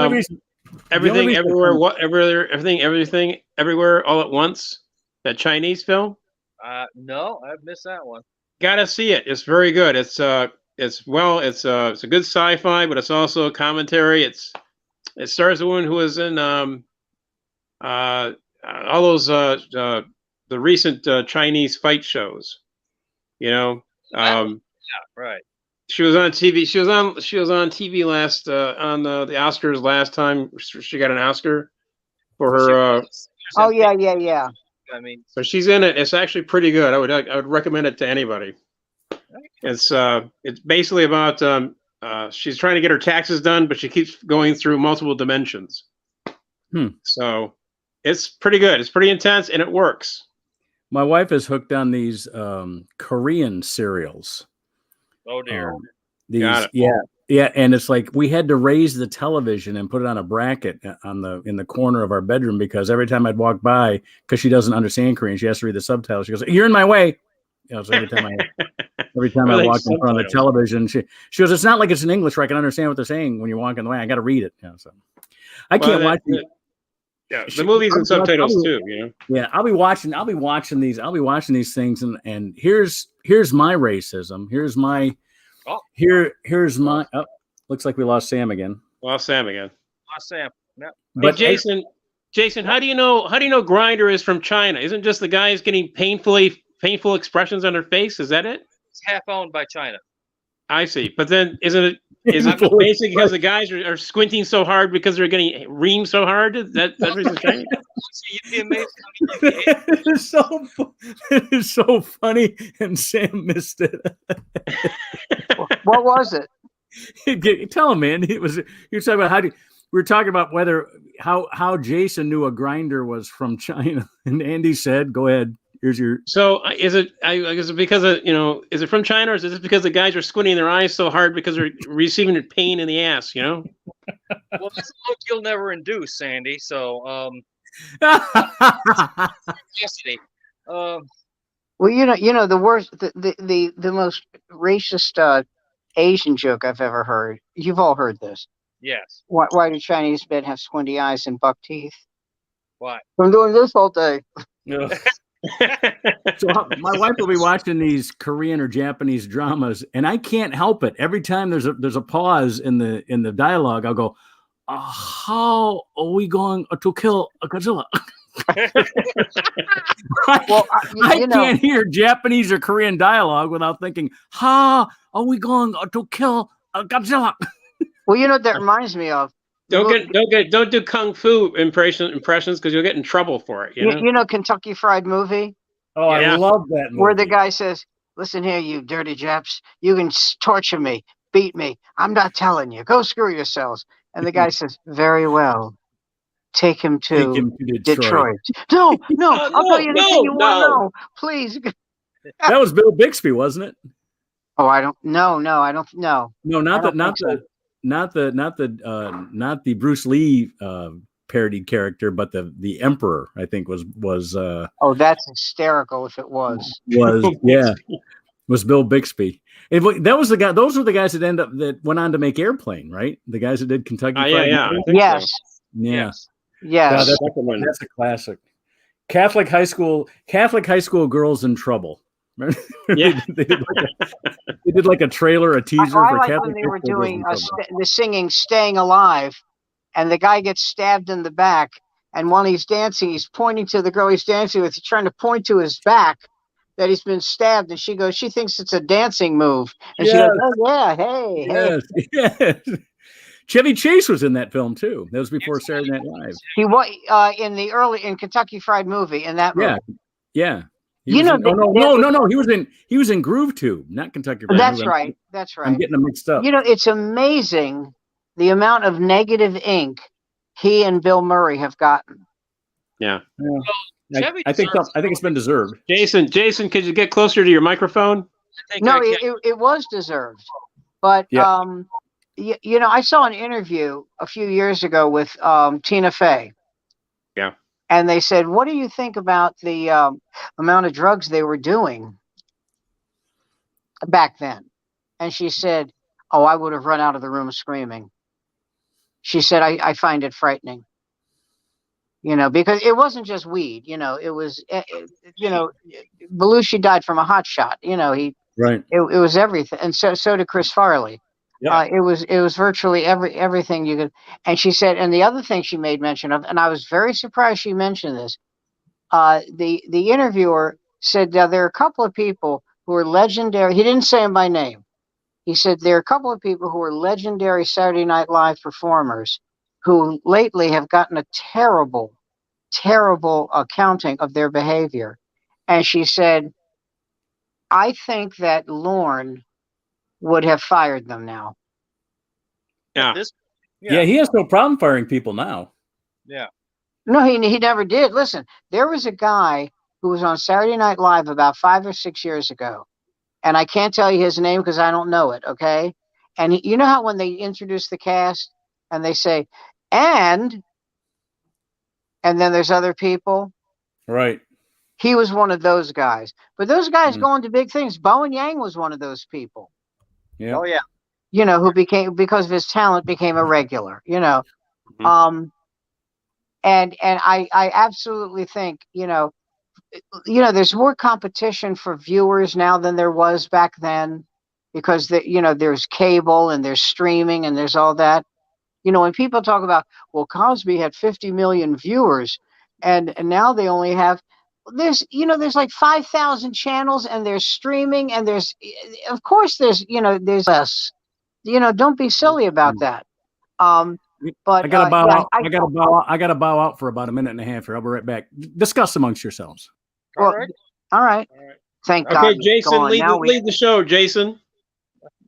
Everything, everywhere, all at once. That Chinese film. No, I've missed that one. Gotta see it. It's very good. It's a good sci-fi, but it's also a commentary. It stars a woman who was in all those the recent Chinese fight shows. Right. She was on TV. She was on TV last on the Oscars last time. She got an Oscar for her. Oh yeah. I mean, so she's in it. It's actually pretty good. I would recommend it to anybody. It's basically about she's trying to get her taxes done, but she keeps going through multiple dimensions. So It's pretty good. It's pretty intense, and it works. My wife is hooked on these Korean serials. Oh dear. Got it. Yeah, and it's like we had to raise the television and put it on a bracket in the corner of our bedroom because every time I'd walk by, because she doesn't understand Korean, she has to read the subtitles. She goes, "You're in my way." You know, so every time I walk in front of the television, she goes, "It's not like it's in English where I can understand what they're saying when you're walking the way. I got to read it." You know, so I can't watch it. Yeah, the movies and subtitles too. You know. Yeah, I'll be watching these things, and here's my racism. Here's my. Oh, looks like we lost Sam again. Lost Sam. Yeah. But hey, Jason, how do you know Grindr is from China? Isn't just the guys getting painful expressions on their face? Is that it? It's half owned by China. I see. But then is it basically because the guys are squinting so hard because they're getting reamed so hard? That reason China? You'd be amazed. It is so funny, and Sam missed it. What was it? Tell him, man. He was talking about we were talking about how Jason knew a Grindr was from China, and Andy said, "Go ahead. Here's your." So is it because of is it from China, or is it just because the guys are squinting their eyes so hard because they're receiving pain in the ass? Well, that's a look you'll never induce, Sandy. So well, the worst, the most racist Asian joke I've ever heard. You've all heard this. Yes. Why do Chinese men have squinty eyes and buck teeth? Why? I'm doing this all day. No. So my wife will be watching these Korean or Japanese dramas, and I can't help it. Every time there's a pause in the dialogue, I'll go, "How are we going to kill a Godzilla?" Well, I can't hear Japanese or Korean dialogue without thinking, "How are we going to kill a Godzilla?" Well, you know what that reminds me of? Don't do kung fu impressions because you'll get in trouble for it. You know Kentucky Fried Movie? Oh, yeah. I love that movie. Where the guy says, "Listen here, you dirty Japs. You can torture me, beat me. I'm not telling you. Go screw yourselves." And the guy says, "Very well. Take him to Detroit." No, I'll tell you anything you want to know. Please. That was Bill Bixby, wasn't it? Oh, I don't. No, I don't. No. No, not the Bruce Lee parodied character, but the Emperor, I think was. Oh, that's hysterical! If it was was Bill Bixby. That was the guy. Those were the guys that went on to make Airplane, right? The guys that did Kentucky Fried Movie. Yes. So. Yes. Yes. God, that's a classic. Catholic high school girls in trouble. Yeah. they did like a trailer, a teaser for like Catholic. When they were doing the singing "Staying Alive," and the guy gets stabbed in the back, and while he's dancing, he's pointing to the girl he's dancing with. He's trying to point to his back that he's been stabbed, and she thinks it's a dancing move, and she goes, "Oh yeah, hey." Yes. Chevy Chase was in that film too. That was before Saturday Night Live. He was in Kentucky Fried Movie in that movie. Yeah. No. He was in Groove Tube, not Kentucky Fried Movie. That's right. I'm getting them mixed up. It's amazing the amount of negative ink he and Bill Murray have gotten. Yeah. I think it's been deserved. Jason, could you get closer to your microphone? No, it was deserved, but I saw an interview a few years ago with Tina Fey. Yeah. And they said, "What do you think about the amount of drugs they were doing back then?" And she said, "Oh, I would have run out of the room screaming." She said, I find it frightening. Because it wasn't just weed. It was, Belushi died from a hot shot. Right. It was everything. And so did Chris Farley. Yeah. It was virtually everything you could. And she said, and the other thing she made mention of, and I was very surprised she mentioned this. The interviewer said there are a couple of people who are legendary. He didn't say them by name. He said there are a couple of people who are legendary Saturday Night Live performers who lately have gotten a terrible accounting of their behavior. And she said, "I think that Lorne would have fired them now." Yeah. Yeah, he has no problem firing people now. Yeah. No, he never did. Listen, there was a guy who was on Saturday Night Live about 5 or 6 years ago, and I can't tell you his name because I don't know it. Okay, and you know how when they introduce the cast and they say, and then there's other people. Right. He was one of those guys. But those guys go into big things. Bowen Yang was one of those people. Yeah. Oh yeah. You know, who became, because of his talent, became a regular. You know, and I absolutely think, there's more competition for viewers now than there was back then, because there's cable and there's streaming and there's all that. When people talk about, well, Cosby had 50 million viewers, and now they only have, there's like 5,000 channels, and there's streaming, and of course there's less. Don't be silly about that. But I gotta bow yeah, out. I gotta bow out for about a minute and a half here. I'll be right back. Discuss amongst yourselves. All right. Thank God. Okay, Jason, lead the show, Jason.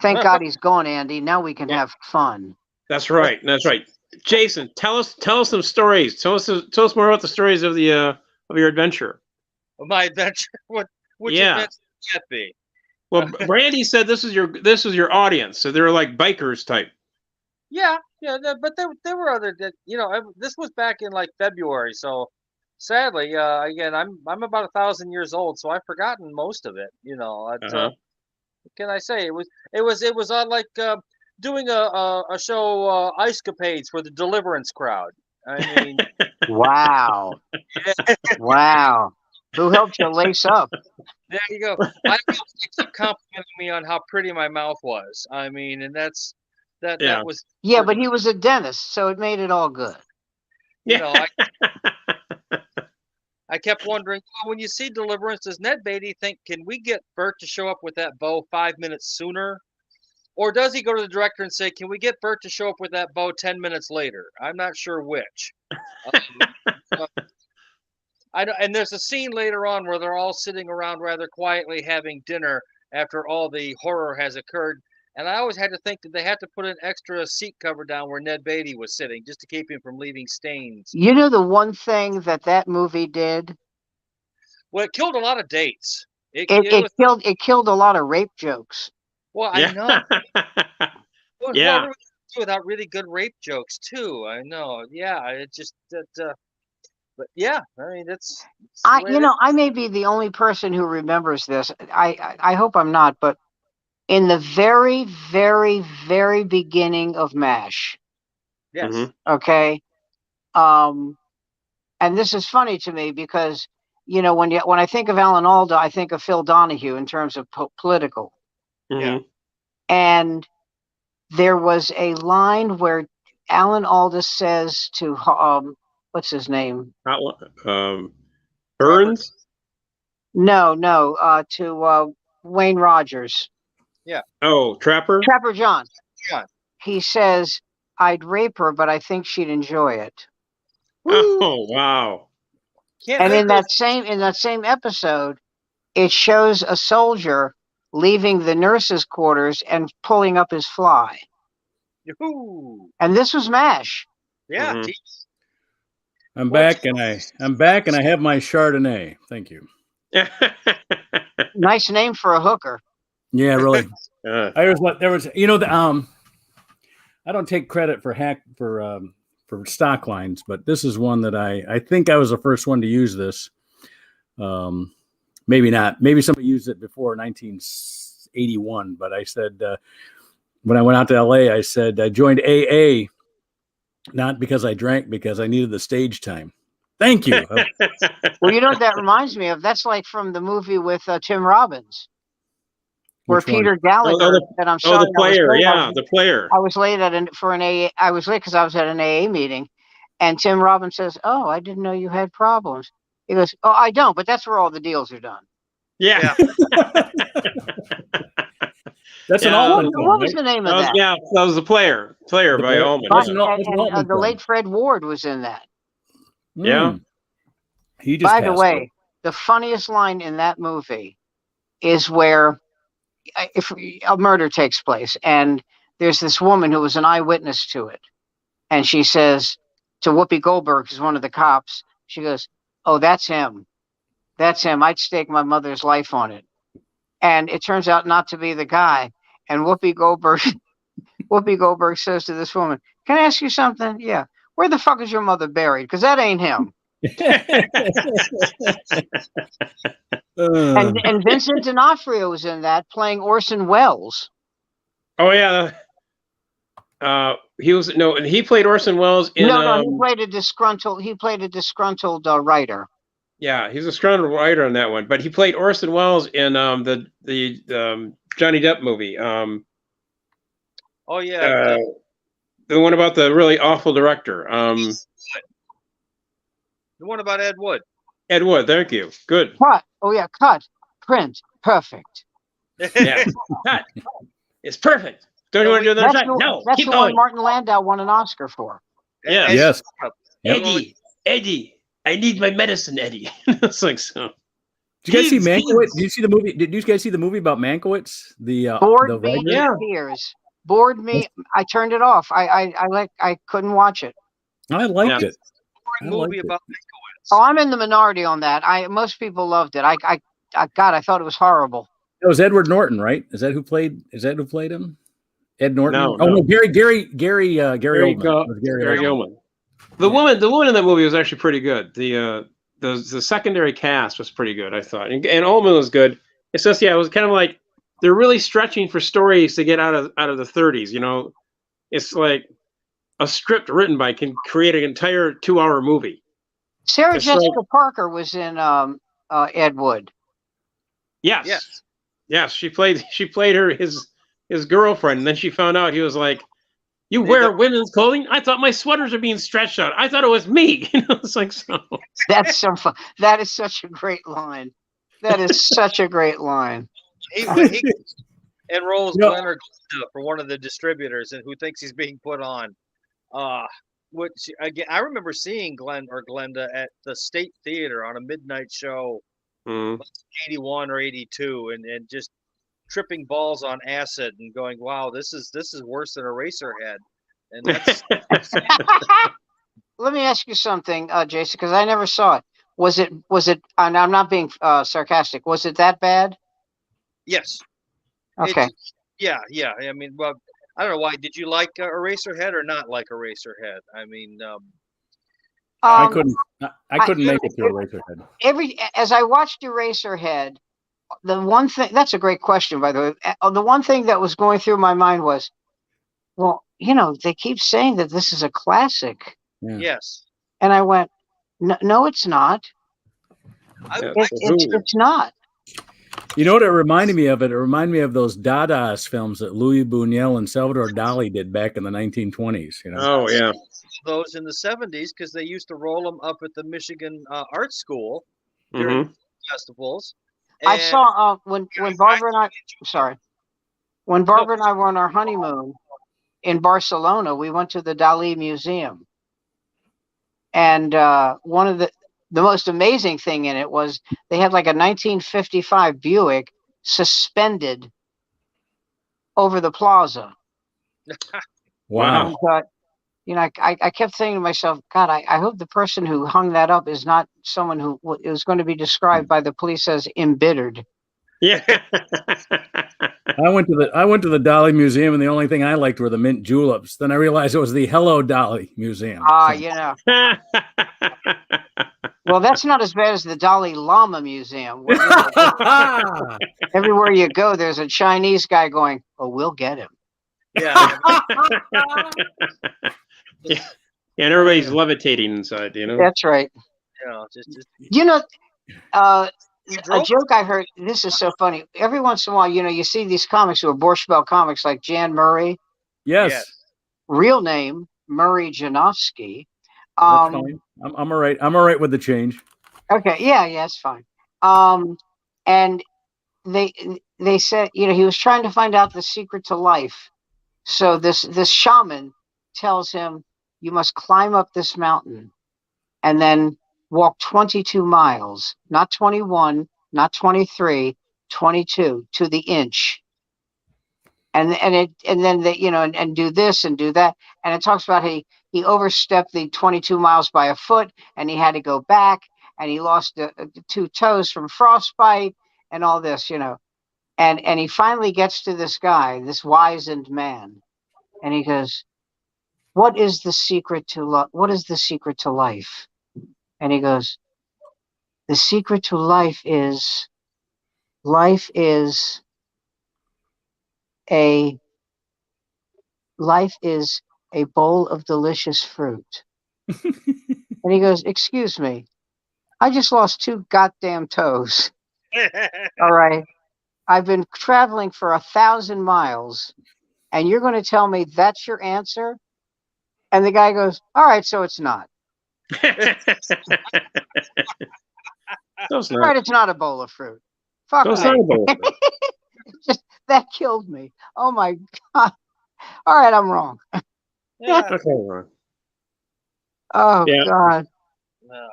Thank God he's gone, Andy. Now we can have fun. That's right. That's right. Jason, tell us some stories. Tell us more about the stories of your adventure. Of my adventure? Which adventure would that be? Well, Brandy said this was your audience, so they're like bikers type. Yeah, but there were other this was back in like February, so sadly, again, I'm about 1,000 years old, so I've forgotten most of it. What can I say? It was on like doing a show, Ice Capades for the Deliverance crowd. I mean, wow, wow. Who helped you lace up? There you go. I keep complimenting me on how pretty my mouth was. I mean, and that was. Yeah, but he was a dentist, so it made it all good. I kept wondering, when you see Deliverance, does Ned Beatty think, can we get Bert to show up with that bow 5 minutes sooner? Or does he go to the director and say, can we get Bert to show up with that bow 10 minutes later? I'm not sure which. And there's a scene later on where they're all sitting around rather quietly having dinner after all the horror has occurred. And I always had to think that they had to put an extra seat cover down where Ned Beatty was sitting just to keep him from leaving stains. You know the one thing that movie did? Well, it killed a lot of dates. It killed a lot of rape jokes. Well, I know. Without really good rape jokes too. I know. Yeah, it just that. But yeah, I mean, I may be the only person who remembers this. I hope I'm not, but in the very, very, very beginning of MASH. Yes. Okay. And this is funny to me because when I think of Alan Alda, I think of Phil Donahue in terms of political. Yeah. And there was a line where Alan Alda says to what's his name? Burns? No, to Wayne Rogers. Yeah. Oh, Trapper? Trapper John. Yeah. He says, I'd rape her, but I think she'd enjoy it. Oh, wow. And in that same episode, it shows a soldier leaving the nurse's quarters and pulling up his fly. Yahoo! And this was MASH. Yeah. I'm back and I have my Chardonnay. Thank you. Nice name for a hooker. Yeah, really. I don't take credit for stock lines, but this is one that I think I was the first one to use this. Maybe not. Maybe somebody used it before 1981, but I said when I went out to LA, I said I joined AA. Not because I drank, because I needed the stage time. Thank you. Well, you know what that reminds me of? That's like from the movie with Tim Robbins, where Peter Gallagher. And I'm sorry, the player. The player. I was late for an AA. I was late because I was at an AA meeting, and Tim Robbins says, "Oh, I didn't know you had problems." He goes, "Oh, I don't, but that's where all the deals are done." Yeah. That's an Altman. What was the name of that? Yeah, that was the player by Altman. And the late Fred Ward was in that. Yeah. He just. By the way, the funniest line in that movie is where if a murder takes place, and there's this woman who was an eyewitness to it, and she says to Whoopi Goldberg, who's one of the cops. She goes, "Oh, that's him. That's him. I'd stake my mother's life on it." And it turns out not to be the guy. And Whoopi Goldberg says to this woman, "Can I ask you something?" "Yeah." "Where the fuck is your mother buried? Because that ain't him." And Vincent D'Onofrio was in that, playing Orson Welles. Oh yeah. He played Orson Welles in. No, he played a disgruntled writer. Yeah, he's a disgruntled writer on that one, but he played Orson Welles in the Johnny Depp movie. Oh yeah, the one about the really awful director. The one about Ed Wood. Ed Wood, thank you. Good. Cut. Oh yeah, cut. Print. Perfect. Yeah. Cut. It's perfect. Don't you want to do another time? No, that's keep the going. one Martin Landau won an Oscar for. Yeah. Yes. Eddie, I need my medicine, Eddie. It's like so. Did you guys see Mankiewicz? Did you see the movie? Did you guys see the movie about Mankiewicz? Bored me to tears. Bored me. I turned it off. I couldnn't watch it. I liked it. Movie about Mankiewicz. Oh, I'm in the minority on that. Most people loved it. I thought it was horrible. It was Edward Norton, right? Is that who played him? Ed Norton? No. No, Gary Oldman. Gary Oldman. The woman in that movie was actually pretty good. The secondary cast was pretty good, I thought, and Oldman was good. It's just it was kind of like they're really stretching for stories to get out of the 30s. You know, it's like a script written by can create an entire 2-hour movie. Sarah Jessica Parker was in Ed Wood. Yes. She played his girlfriend, and then she found out he was like, "You wear women's clothing? I thought my sweaters are being stretched out. I thought it was me." It's like so. That's so fun. That is such a great line. That is such a great line. He enrolls Glenn or Glenda for one of the distributors, and who thinks he's being put on. Which again, I remember seeing Glenn or Glenda at the State Theater on a midnight show, 81 or 82, and just tripping balls on acid and going, "Wow, this is worse than Eraserhead." And that's Let me ask you something, Jason, because I never saw it. Was it? And I'm not being sarcastic. Was it that bad? Yes. Okay. Yeah. I mean, well, I don't know why. Did you like Eraserhead or not like Eraserhead? I mean, I couldn't make it through Eraserhead. As I watched Eraserhead, the one thing, that's a great question, by the way. The one thing that was going through my mind was, well, they keep saying that this is a classic. Yeah. Yes. And I went, no, it's not. It's not. You know what it reminded me of? It reminded me of those Dadaist films that Louis Buñuel and Salvador Dali did back in the 1920s. Oh, yeah. Those in the 70s, because they used to roll them up at the Michigan Art School during festivals. And I saw when Barbara and I were on our honeymoon in Barcelona, we went to the Dali Museum. And one of the most amazing thing in it was they had like a 1955 Buick suspended over the plaza. Wow. And, I kept thinking to myself, God, I hope the person who hung that up is not someone who is going to be described by the police as embittered. Yeah. I went to the Dali Museum, and the only thing I liked were the mint juleps. Then I realized it was the Hello Dali Museum. Well, that's not as bad as the Dalai Lama Museum. Where, everywhere you go, there's a Chinese guy going, "Oh, we'll get him." Yeah. Yeah, and everybody's levitating inside. That's right. A joke I heard. This is so funny. Every once in a while, you see these comics who are Borscht Belt comics, like Jan Murray. Yes. Real name Murray Janowski. That's fine. I'm all right. I'm all right with the change. Okay. Yeah, it's fine. And they said, he was trying to find out the secret to life. So this shaman tells him, you must climb up this mountain and then walk 22 miles, not 21, not 23, 22 to the inch. and then they, and do this and do that, and it talks about he overstepped the 22 miles by a foot, and he had to go back, and he lost the 2 toes from frostbite, and all this, and he finally gets to this guy, this wizened man, and he goes, "What is the secret to What is the secret to life?" And he goes, "The secret to life is a life is a bowl of delicious fruit." And he goes, "Excuse me, I just lost 2 goddamn toes. All right. I've been traveling for 1,000 miles, and you're going to tell me that's your answer?" And the guy goes, "All right, so it's not. No, it's All not. right, it's not a bowl of fruit. Fuck No, it's me." not a bowl of fruit. That killed me. Oh my God. All right, I'm wrong. Yeah. Okay, wrong. Oh Yeah. God. No.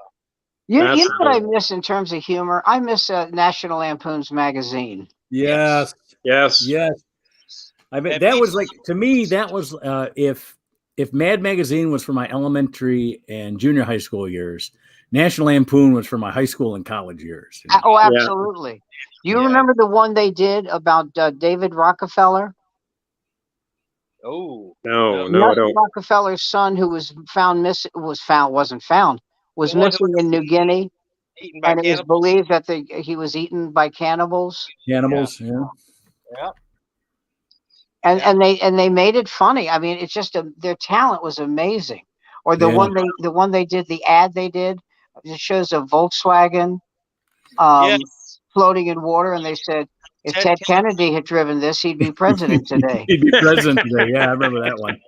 You know what I Absolutely. miss in terms of humor? I miss National Lampoon's magazine. Yes. Yes. Yes. I mean, And that me was like, to me, that was if Mad Magazine was for my elementary and junior high school years, National Lampoon was for my high school and college years. Oh, Yeah. absolutely. Do you Yeah. remember the one they did about David Rockefeller? Oh. No, I Nelson don't. Rockefeller's son, who was found missing, was The one who missing in New Guinea, eaten by and it was cannibals. believed that he was eaten by cannibals. Cannibals, yeah. Yeah. And Yeah. they made it funny. I mean, it's just their talent was amazing. Or the Yeah. one they did, the ad they did, it shows a Volkswagen Yes. floating in water, and they said if Ted Ted Kennedy had driven this, he'd be president today. He'd be president today. Yeah, I remember that one.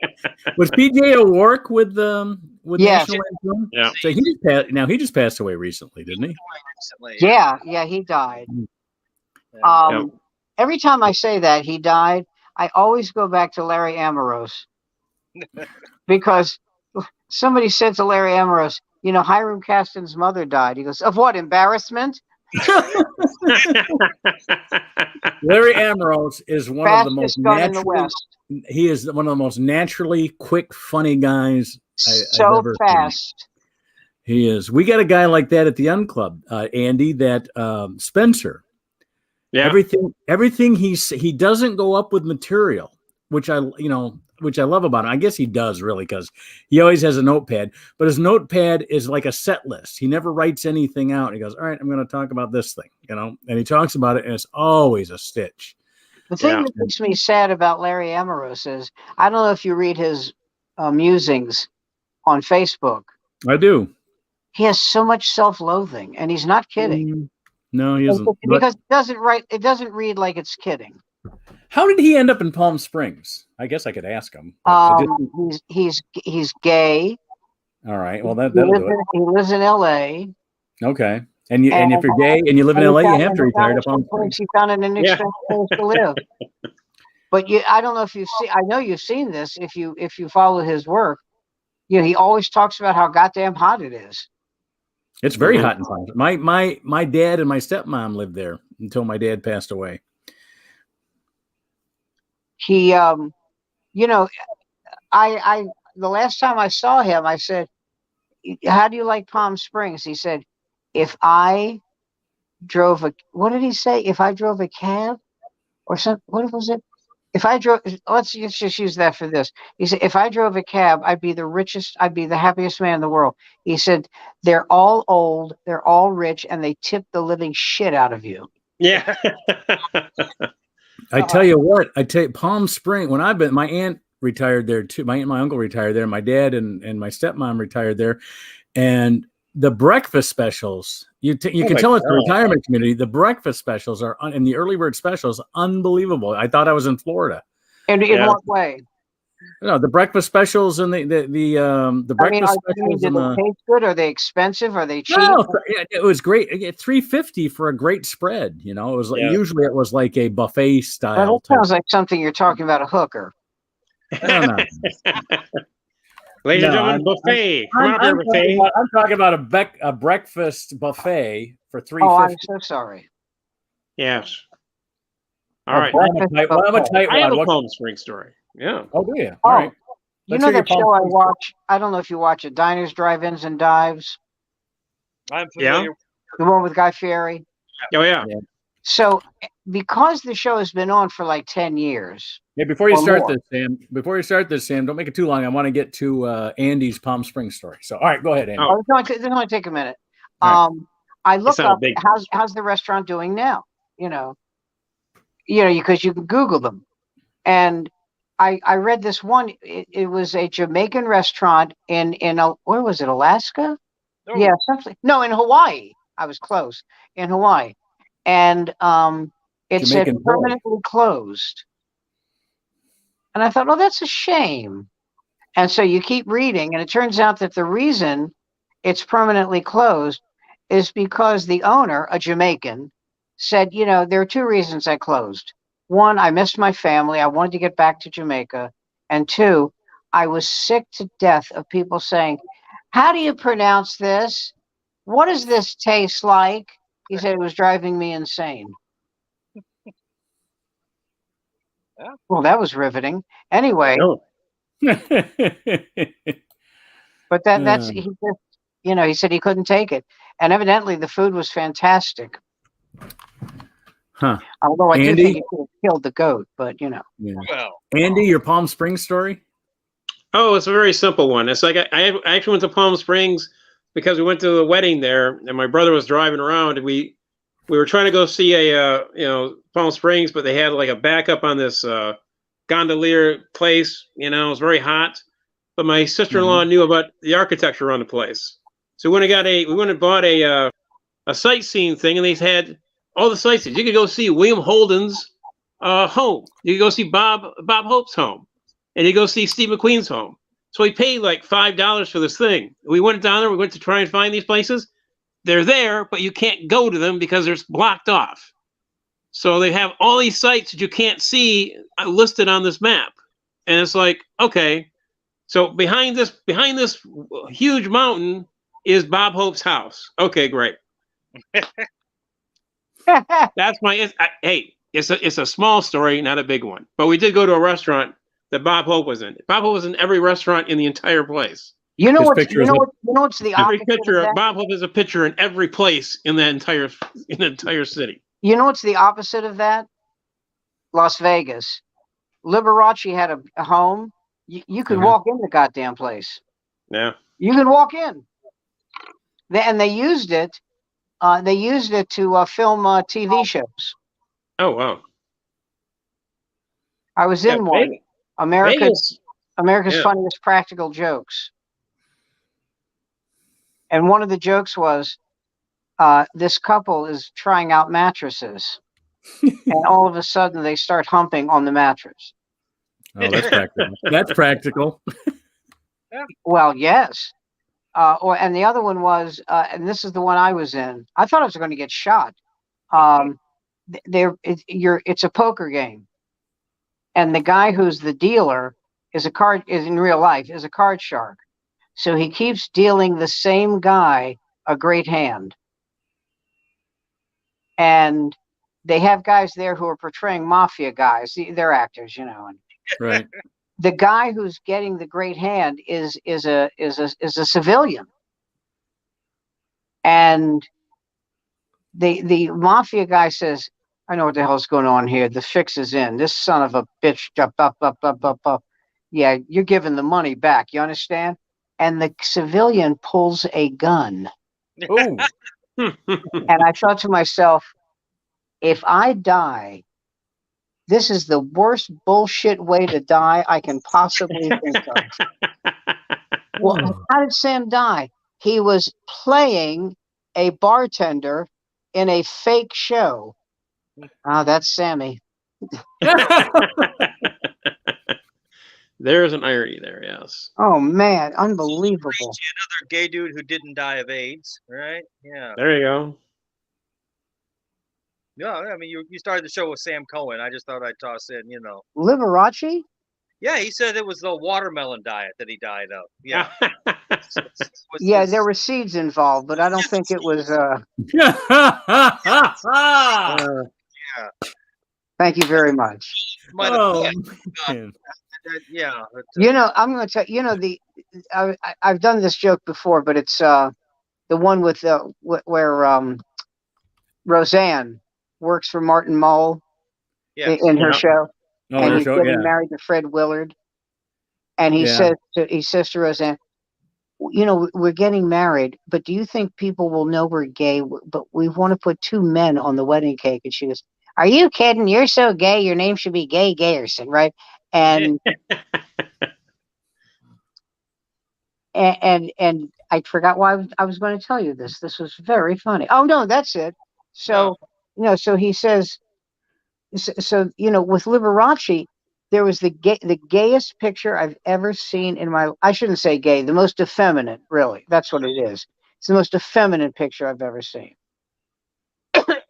Was PJ O'Rourke with Yes. National Lampoon? Yeah. So he just passed away recently, didn't he? recently. Yeah, he died. Yeah. Every time I say that he died, I always go back to Larry Amorose because somebody said to Larry Amorose, Hiram Caston's mother died. He goes, "Of what, embarrassment?" Larry Amorose is one of the most Fastest gun in the naturally. West. He is one of the most naturally quick, funny guys I've So ever fast. seen. He is. We got a guy like that at the Un Club, Andy. That Spencer. Yeah. Everything he doesn't go up with material, which I love about him. I guess he does really, because he always has a notepad, but his notepad is like a set list. He never writes anything out. He goes, "All right, I'm going to talk about this thing," and he talks about it, and it's always a stitch. The thing that makes me sad about Larry Amorose is, I don't know if you read his musings on Facebook. I do. He has so much self-loathing, and he's not kidding. No, he isn't. Because it doesn't read like it's kidding. How did he end up in Palm Springs? I guess I could ask him. He's gay. All right. Well, that'll do it. He lives in L.A. Okay. And if you're gay and you live in LA, you have to retire to Palm Springs. He found an inexpensive place to live. But I don't know if you've seen. I know you've seen this. If you follow his work, he always talks about how goddamn hot it is. It's very hot in Palm Springs. My dad and my stepmom lived there until my dad passed away. He, the last time I saw him, I said, "How do you like Palm Springs?" He said, "If I drove what did he say? If I drove a cab or something, what was it? If I drove, let's just use that for this." He said, "If I drove a cab, I'd be the richest, I'd be the happiest man in the world." He said, "They're all old, they're all rich, and they tip the living shit out of you." Yeah. I tell you, Palm Springs, my aunt retired there too. My aunt and my uncle retired there. My dad and my stepmom retired there. And the breakfast specials, you can tell it's the retirement community. The breakfast specials and the early bird specials, unbelievable. I thought I was in Florida. And in what way? No, the breakfast specials and the breakfast specials. Do they taste good? Are they expensive? Are they cheap? No, it was great. $3.50 for a great spread. It was usually it was like a buffet style. Well, that sounds like something you're talking about, a hooker. No. Ladies and gentlemen, buffet. I'm talking about a breakfast buffet for $3.50. Oh, I'm so sorry. Yes. All right. I'm a tightwad. I have a Palm Springs story. Yeah. Oh, do you? Oh, All right. you Let's know hear your that show Palm I Springs watch? I don't know if you watch it, Diners, Drive-Ins, and Dives. I'm Yeah. familiar. The one with Guy Fieri. Oh yeah. Yeah. So, because the show has been on for like 10 years. Hey, before you Or start more. this, Sam, don't make it too long. I want to get to Andy's Palm Springs story. So, all right, go ahead, Andy. Oh. This only take a minute. Right. I look not a up big how's the restaurant doing now. Because you can Google them, and I read this one. It was a Jamaican restaurant in where was it? Alaska? Oh, Yeah, something. No, in Hawaii. I was close. In Hawaii, and it said Jamaican boy. permanently closed. And I thought, oh, that's a shame. And so you keep reading, and it turns out that the reason it's permanently closed is because the owner, a Jamaican, said, there are two reasons I closed. One, I missed my family. I wanted to get back to Jamaica. And two, I was sick to death of people saying, how do you pronounce this? What does this taste like? He said it was driving me insane. Yeah. Well, that was riveting. Anyway, but that's he just, he said he couldn't take it, and evidently the food was fantastic. Huh. Although I do Andy? think he could have killed the goat, but Yeah. well, Andy, your Palm Springs story? Oh, it's a very simple one. It's like I actually went to Palm Springs because we went to the wedding there, and my brother was driving around, and we were trying to go see a Palm Springs, but they had like a backup on this gondolier place. It was very hot, but my sister-in-law knew about the architecture around the place, so we went and bought a sightseeing thing, and they had all the sightseeing. You could go see William Holden's home. You could go see Bob Hope's home, and you go see Steve McQueen's home. So we paid like $5 for this thing. We went down there. We went to try and find these places. They're there, but you can't go to them because they're blocked off. So they have all these sites that you can't see listed on this map. And it's like, okay, so behind this huge mountain is Bob Hope's house. Okay, great. That's it's a small story, not a big one. But we did go to a restaurant that Bob Hope was in. Bob Hope was in every restaurant in the entire place. what's the Every opposite picture of that? Bob Hope is a picture in every place in the entire city. You know what's the opposite of that? Las Vegas. Liberace had a home. You could walk in the goddamn place. Yeah. You can walk in. They used it. They used it to film TV shows. Oh wow. I was in one. Vegas. America's Funniest Practical Jokes. And one of the jokes was, this couple is trying out mattresses. And all of a sudden they start humping on the mattress. Oh, that's practical. That's practical. Well, yes. And the other one was, and this is the one I was in. I thought I was going to get shot. It's a poker game, and the guy who's the dealer is in real life is a card shark. So he keeps dealing the same guy a great hand, and they have guys there who are portraying mafia guys. They're actors, And Right. the guy who's getting the great hand is a civilian, and the mafia guy says, I know what the hell's going on here. The fix is in. This son of a bitch. Up. Yeah, you're giving the money back. You understand? And the civilian pulls a gun. Oh. And I thought to myself, if I die, this is the worst bullshit way to die I can possibly think of. Well, how did Sam die? He was playing a bartender in a fake show. That's Sammy. There's an irony there, yes. Oh man, unbelievable. Another gay dude who didn't die of AIDS, right? Yeah. There you go. Yeah, I mean, you started the show with Sam Cohen. I just thought I'd toss in, Liberace? Yeah, he said it was the watermelon diet that he died of. Yeah. Yeah, there were seeds involved, but I don't think it was. Thank you very much. Might have Oh, thought, man. yeah. I'm going to tell I've done this joke before, but it's the one with where Roseanne works for Martin Mull Yes. in her Yeah. show, Oh, and her he's show, getting yeah. married to Fred Willard, and he Yeah. says to Roseanne, we're getting married, but do you think people will know we're gay? But we want to put two men on the wedding cake. And she goes, "Are you kidding? You're so gay. Your name should be Gay Gayerson, right?" And and I forgot why I was going to tell you this. This was very funny. Oh no, that's it. So so he says, so with Liberace, there was the gayest picture I've ever seen in my. I shouldn't say gay, the most effeminate. Really, that's what it is. It's the most effeminate picture I've ever seen.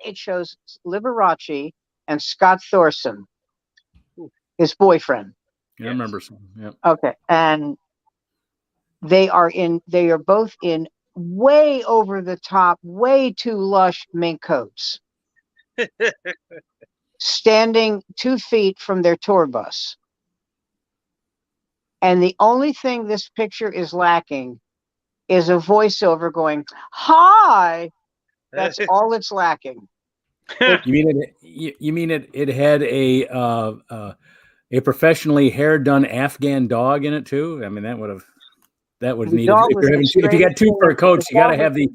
It shows Liberace and Scott Thorson, his boyfriend. Yeah, I remember some. Yeah. Okay, and they are both in way over the top, way too lush mink coats, standing 2 feet from their tour bus. And the only thing this picture is lacking is a voiceover going, "Hi." That's all it's lacking. You mean it had a professionally hair done Afghan dog in it too? I mean, that would have The needed dog was the if you got straightest two thing. for coats, you got to dog have the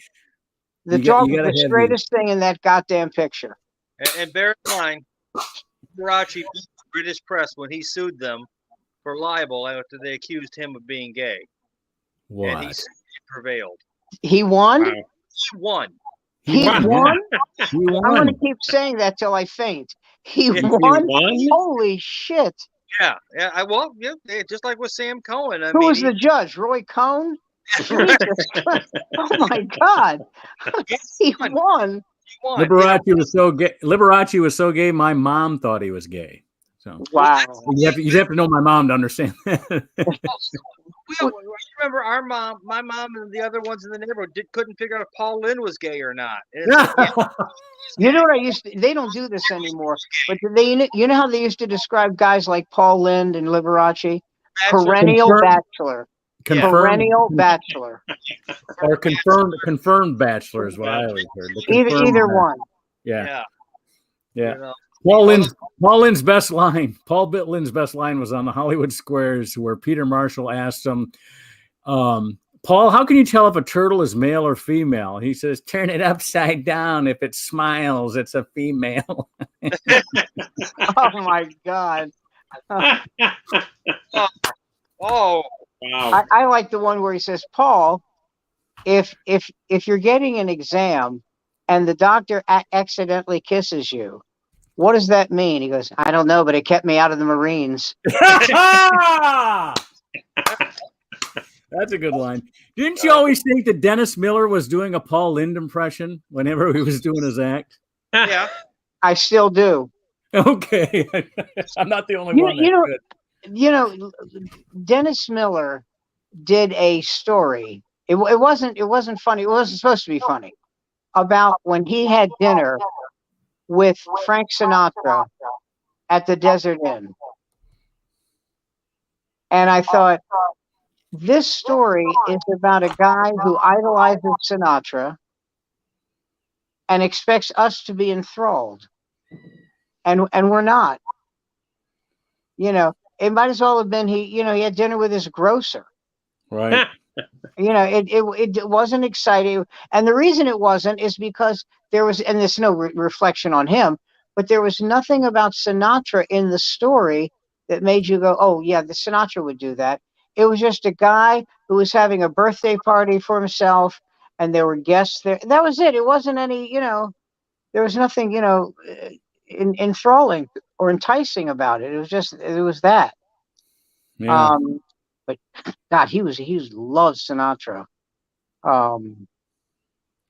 The you dog was gotta the have straightest thing in that goddamn picture. And bear in mind, Liberace beat the British press when he sued them for libel after they accused him of being gay. what? And he prevailed. He won? Wow. He won. He won? He I'm won. going to keep saying that till I faint. He He won? won? Holy shit. Yeah. Just like with Sam Cohen. Who was the judge? Roy Cohn? Jesus Christ. Oh my God. He won. Liberace was so gay. Liberace was so gay. My mom thought he was gay. So Wow. you have to know my mom to understand that. Remember my mom and the other ones in the neighborhood couldn't figure out if Paul Lynde was gay or not. You know what they don't do this anymore, but you know how they used to describe guys like Paul Lynde and Liberace? Perennial bachelor. Perennial bachelor. Or confirmed bachelor is what I always heard. Either one. Yeah. You know. Paul Lynde's best line. Paul Lynde's best line was on the Hollywood Squares, where Peter Marshall asked him, "Paul, how can you tell if a turtle is male or female?" He says, "Turn it upside down. If it smiles, it's a female." Oh my God. Oh. Wow. I like the one where he says, "Paul, if you're getting an exam and the doctor accidentally kisses you, what does that mean?" He goes, "I don't know, but it kept me out of the Marines." That's a good line. Didn't you always think that Dennis Miller was doing a Paul Lynde impression whenever he was doing his act? Yeah. I still do. Okay. I'm not the only one. Dennis Miller did a story. It wasn't funny. It wasn't supposed to be funny, about when he had dinner with Frank Sinatra at the Desert Inn. And I thought, this story is about a guy who idolizes Sinatra and expects us to be enthralled. And we're not. It might as well have been he had dinner with his grocer. Right. It wasn't exciting. And the reason it wasn't is because and there's no reflection on him, but there was nothing about Sinatra in the story that made you go, "Oh yeah, the Sinatra would do that." It was just a guy who was having a birthday party for himself, and there were guests there. That was it. It wasn't any, there was nothing, enthralling or enticing about it. It was that. Yeah. But God, he loved Sinatra.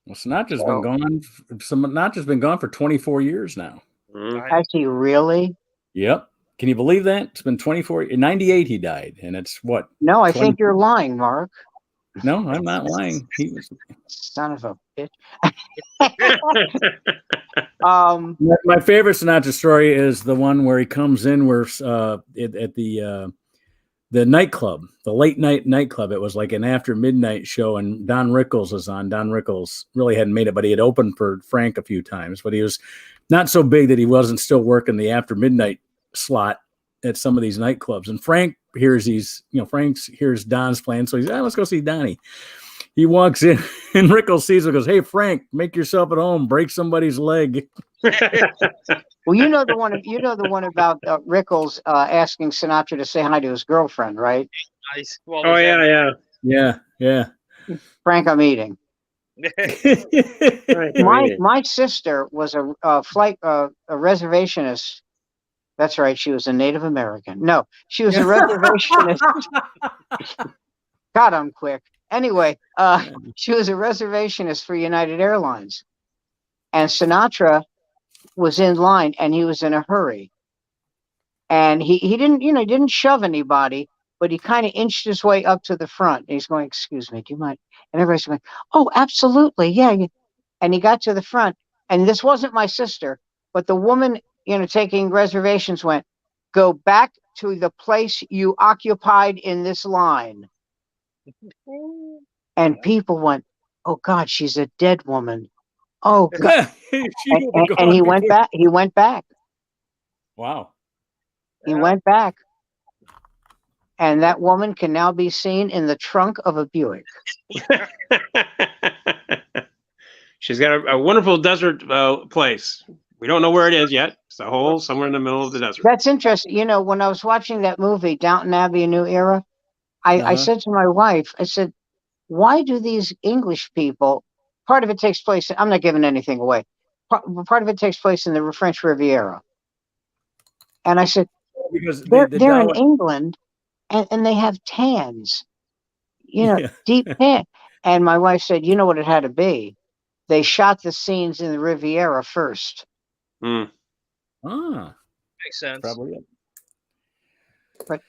Well, Sinatra's been gone. Sinatra's been gone for 24 years now. Has he really? Yep. Can you believe that? It's been 24. In 98 he died, and it's what? No, I think you're lying, Mark. No, I'm not lying. He was son of a bitch. My favorite Sinatra story is the one where he comes in where at the nightclub, the late night nightclub. It was like an after midnight show, and Don Rickles was on. Don Rickles really hadn't made it, but he had opened for Frank a few times, but he was not so big that he wasn't still working the after midnight slot at some of these nightclubs. And Frank hears hears Don's playing, so he's let's go see Donnie. He walks in, and Rickles sees him and goes, "Hey, Frank, make yourself at home. Break somebody's leg." Well, you know the one about Rickles asking Sinatra to say hi to his girlfriend, right? Nice. Well, Oh yeah. Frank, I'm eating. Right. My sister was a reservationist. That's right. She was a Native American. No, she was a reservationist. God, I'm quick. Anyway, she was a reservationist for United Airlines, and Sinatra was in line, and he was in a hurry, and he didn't shove anybody, but he kind of inched his way up to the front. And he's going, "Excuse me, do you mind?" And everybody's going, "Oh, absolutely, yeah." And he got to the front, and this wasn't my sister, but the woman, taking reservations went, "Go back to the place you occupied in this line." And people went, "Oh God, she's a dead woman." Oh God. and he went back. He went back. Wow. He went back. And that woman can now be seen in the trunk of a Buick. She's got a wonderful desert place. We don't know where it is yet. It's a hole somewhere in the middle of the desert. That's interesting. When I was watching that movie, Downton Abbey, A New Era, I said to my wife, I said, why do these English people, part of it takes place, I'm not giving anything away, part of it takes place in the French Riviera. And I said, because they're in England and they have tans, deep tan. And my wife said, you know what it had to be? They shot the scenes in the Riviera first. Mm. Makes sense. Probably it. But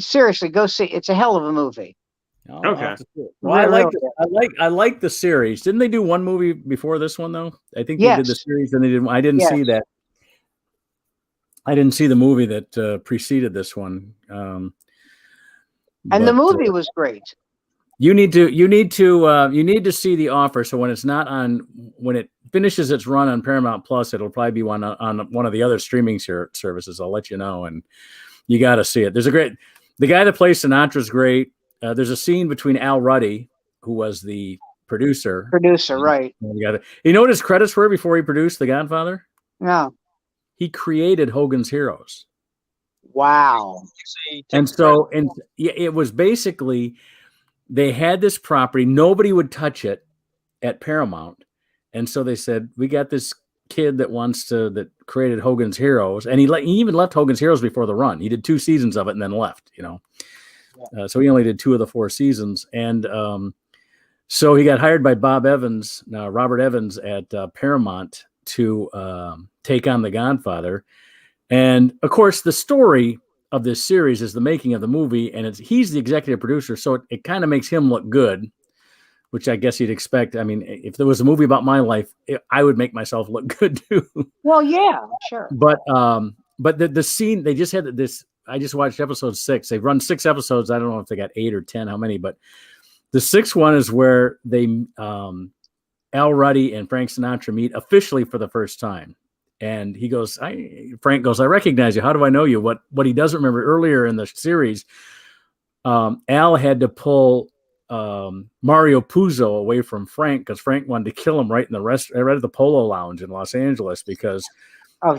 seriously, go see. It's a hell of a movie. Oh, okay. Well, I like the series. Didn't they do one movie before this one though? I think they did the series, and they didn't. I didn't see that. I didn't see the movie that preceded this one. And the movie was great. You need to see The Offer. So when it finishes its run on Paramount Plus, it'll probably be on one of the other streaming services. I'll let you know, and you got to see it. The guy that plays Sinatra is great. There's a scene between Al Ruddy, who was the producer. Right. You know what his credits were before he produced The Godfather? No. He created Hogan's Heroes. Wow. It was basically, they had this property, nobody would touch it at Paramount, and so they said, we got this kid that created Hogan's Heroes, and he even left Hogan's Heroes before the run. He did 2 seasons of it and then left. So he only did 2 of the 4 seasons, and so he got hired by Robert Evans at Paramount to take on The Godfather. And of course, the story of this series is the making of the movie, and he's the executive producer, so it kind of makes him look good, which I guess you'd expect. I mean, if there was a movie about my life, I would make myself look good too. Well, yeah, sure. But the scene, they just had this. I just watched episode 6. They've run 6 episodes. I don't know if they got 8 or 10, how many, but the 6th one is where they Al Ruddy and Frank Sinatra meet officially for the first time. And he goes, Frank goes, I recognize you. How do I know you? What he doesn't remember, earlier in the series, Al had to pull Mario Puzo away from Frank because Frank wanted to kill him right at the Polo Lounge in Los Angeles because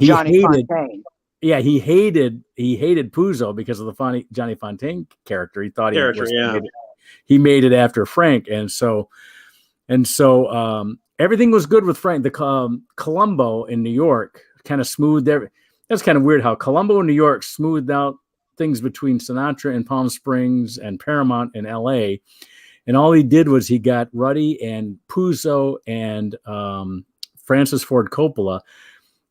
Johnny Fontaine. Yeah, he hated Puzo because of the Johnny Fontaine character. He thought he made it after Frank, and so everything was good with Frank. The Colombo in New York kind of smoothed that's kind of weird how Colombo in New York smoothed out things between Sinatra and Palm Springs and Paramount in LA. And all he did was he got Ruddy and Puzo and Francis Ford Coppola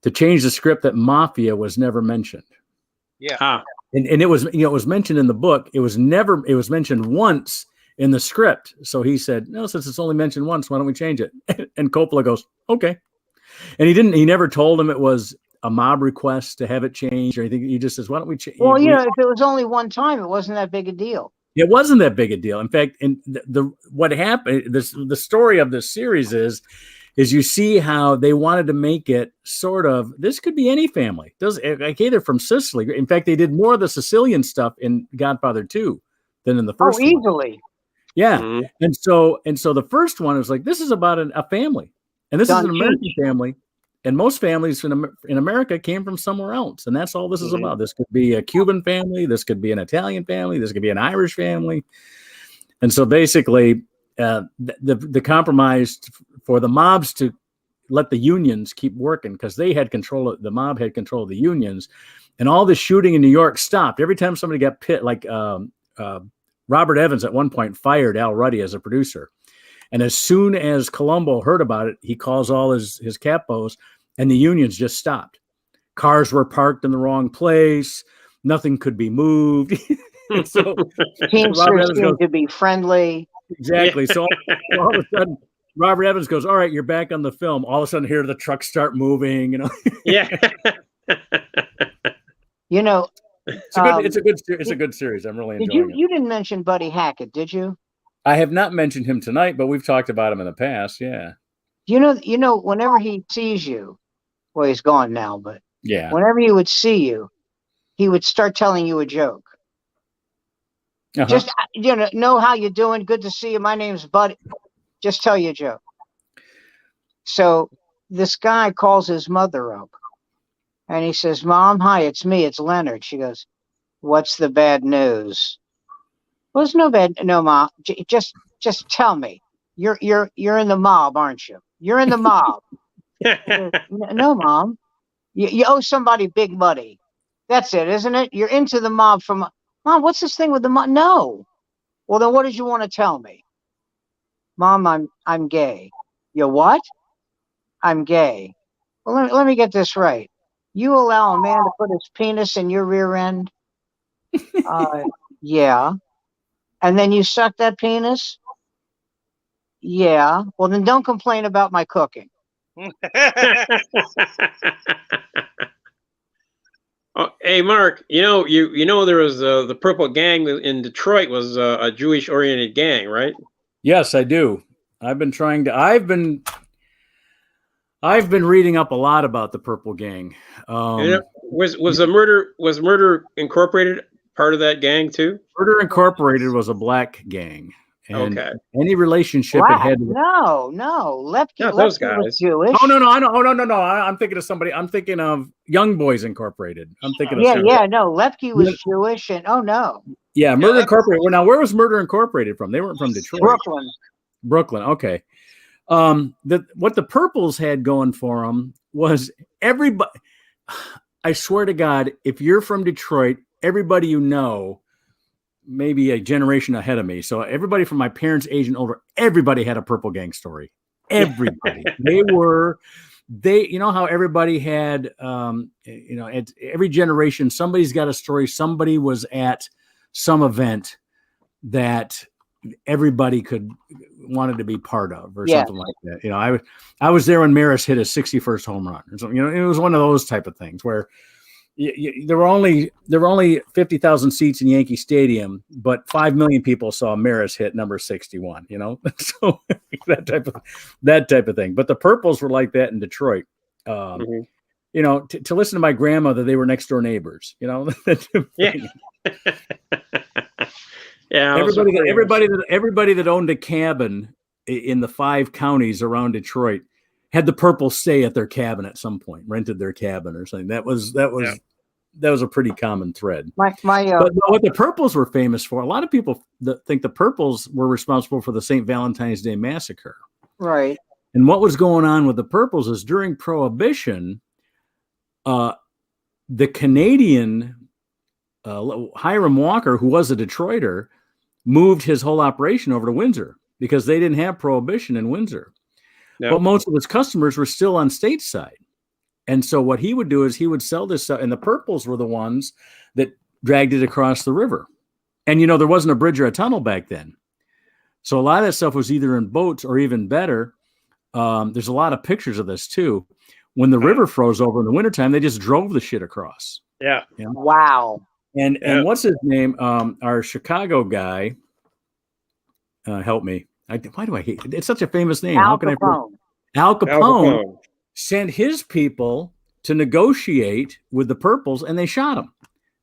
to change the script that Mafia was never mentioned. Yeah. And it was mentioned in the book. It was mentioned once in the script. So he said, no, since it's only mentioned once, why don't we change it? And Coppola goes, okay. And he never told him it was a mob request to have it changed or anything. He just says, why don't we change? Well, if it was only one time, it wasn't that big a deal. It wasn't that big a deal. In fact, what happened, the story of this series is you see how they wanted to make it sort of, this could be any family. They're from Sicily. In fact, they did more of the Sicilian stuff in Godfather 2 than in the first one. Easily. Yeah. Mm-hmm. And so the first one is like, this is about a family. And this is an American family. And most families in America came from somewhere else. And that's all this is about. This could be a Cuban family. This could be an Italian family. This could be an Irish family. And so basically, the compromise for the mobs to let the unions keep working because the mob had control of the unions. And all the shooting in New York stopped. Every time somebody got pit, like Robert Evans at one point fired Al Ruddy as a producer. And as soon as Colombo heard about it, he calls all his capos, and the unions just stopped. Cars were parked in the wrong place. Nothing could be moved. So Teamsters seemed to be friendly. Exactly. So all of a sudden, Robert Evans goes, all right, you're back on the film. All of a sudden, here the trucks start moving. Yeah. It's a good series. I'm really enjoying it. You didn't mention Buddy Hackett, did you? I have not mentioned him tonight, but we've talked about him in the past. Yeah. Whenever he sees you, well, he's gone now, but yeah, whenever he would see you, he would start telling you a joke. Uh-huh. Just, know how you doing? Good to see you. My name's Buddy. Just tell you a joke. So this guy calls his mother up and he says, Mom, hi, it's me. It's Leonard. She goes, what's the bad news? Well, there's no, Mom. Just tell me. You're in the mob, aren't you? You're in the mob. No, Mom. You owe somebody big money. That's it, isn't it? You're into the mob from Mom. What's this thing with the mob? No. Well, then what did you want to tell me? Mom, I'm gay. You what? I'm gay. Well, let me get this right. You allow a man to put his penis in your rear end? Yeah. And then you suck that penis? Yeah. Well, then don't complain about my cooking. Oh, hey, Mark, you know there was the Purple Gang in Detroit was a Jewish-oriented gang, right? Yes, I do. I've been reading up a lot about the Purple Gang. Was Murder Incorporated part of that gang too? Murder Incorporated was a black gang. And okay. Any relationship black? it had. No. Not those guys. Was Jewish. Oh no! I'm thinking of somebody. I'm thinking of Young Boys Incorporated. I'm thinking of no. Lepke was Jewish, and Murder Incorporated. Well, now where was Murder Incorporated from? They weren't from Detroit. Brooklyn. Okay. What the Purples had going for them was everybody. I swear to God, if you're from Detroit, everybody you know, maybe a generation ahead of me. So everybody from my parents' age and older, everybody had a Purple Gang story. Everybody. They you know how everybody had, at every generation, somebody's got a story. Somebody was at some event that everybody wanted to be part of or something like that. I was there when Maris hit his 61st home run or something. It was one of those type of things where there were only 50,000 seats in Yankee Stadium, but 5 million people saw Maris hit number 61. So that type of thing. But the Purples were like that in Detroit. To listen to my grandmother, they were next door neighbors. Yeah. Yeah. Everybody that owned a cabin in the 5 counties around Detroit had the Purples stay at their cabin at some point, rented their cabin or something. That was a pretty common thread. But what the Purples were famous for, a lot of people think the Purples were responsible for the St. Valentine's Day Massacre. Right. And what was going on with the Purples is during Prohibition, the Canadian Hiram Walker, who was a Detroiter, moved his whole operation over to Windsor because they didn't have Prohibition in Windsor. No. But most of his customers were still on stateside. And so what he would do is he would sell this stuff, and the Purples were the ones that dragged it across the river. And, there wasn't a bridge or a tunnel back then. So a lot of that stuff was either in boats or even better, there's a lot of pictures of this too. When the river froze over in the wintertime, they just drove the shit across. Yeah. Wow. And what's his name? Our Chicago guy. Help me. Why do I hate it? It's such a famous name. How can I? Al Capone sent his people to negotiate with the Purples, and they shot him.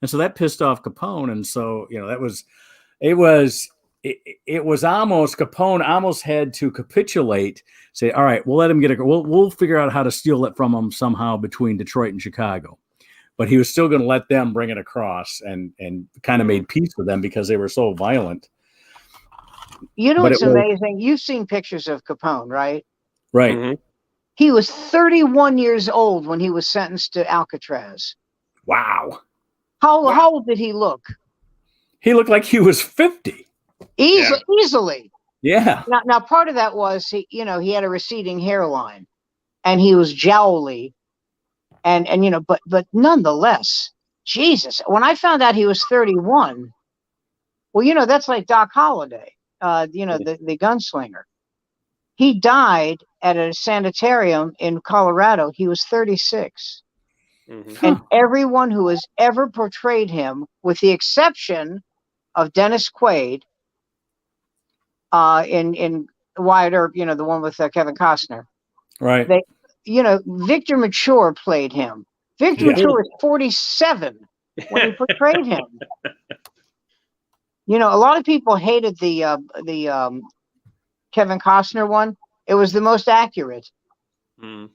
And so that pissed off Capone. And so, it was almost Capone almost had to capitulate, say, all right, we'll let him we'll figure out how to steal it from him somehow between Detroit and Chicago. But he was still going to let them bring it across and kind of made peace with them because they were so violent. It's amazing. You've seen pictures of Capone, right? Right. Mm-hmm. He was 31 years old when he was sentenced to Alcatraz. Wow. How old did he look? He looked like he was 50. Easily. Yeah. Now part of that was he had a receding hairline, and he was jowly, and but nonetheless, Jesus. When I found out he was 31, well, that's like Doc Holliday, the gunslinger. He died at a sanitarium in Colorado. He was 36. Mm-hmm. And everyone who has ever portrayed him, with the exception of Dennis Quaid, in Wyatt Earp, the one with Kevin Costner. Right. Victor Mature played him. Victor Mature was 47 when he portrayed him. A lot of people hated the Kevin Costner one. It was the most accurate. Mm.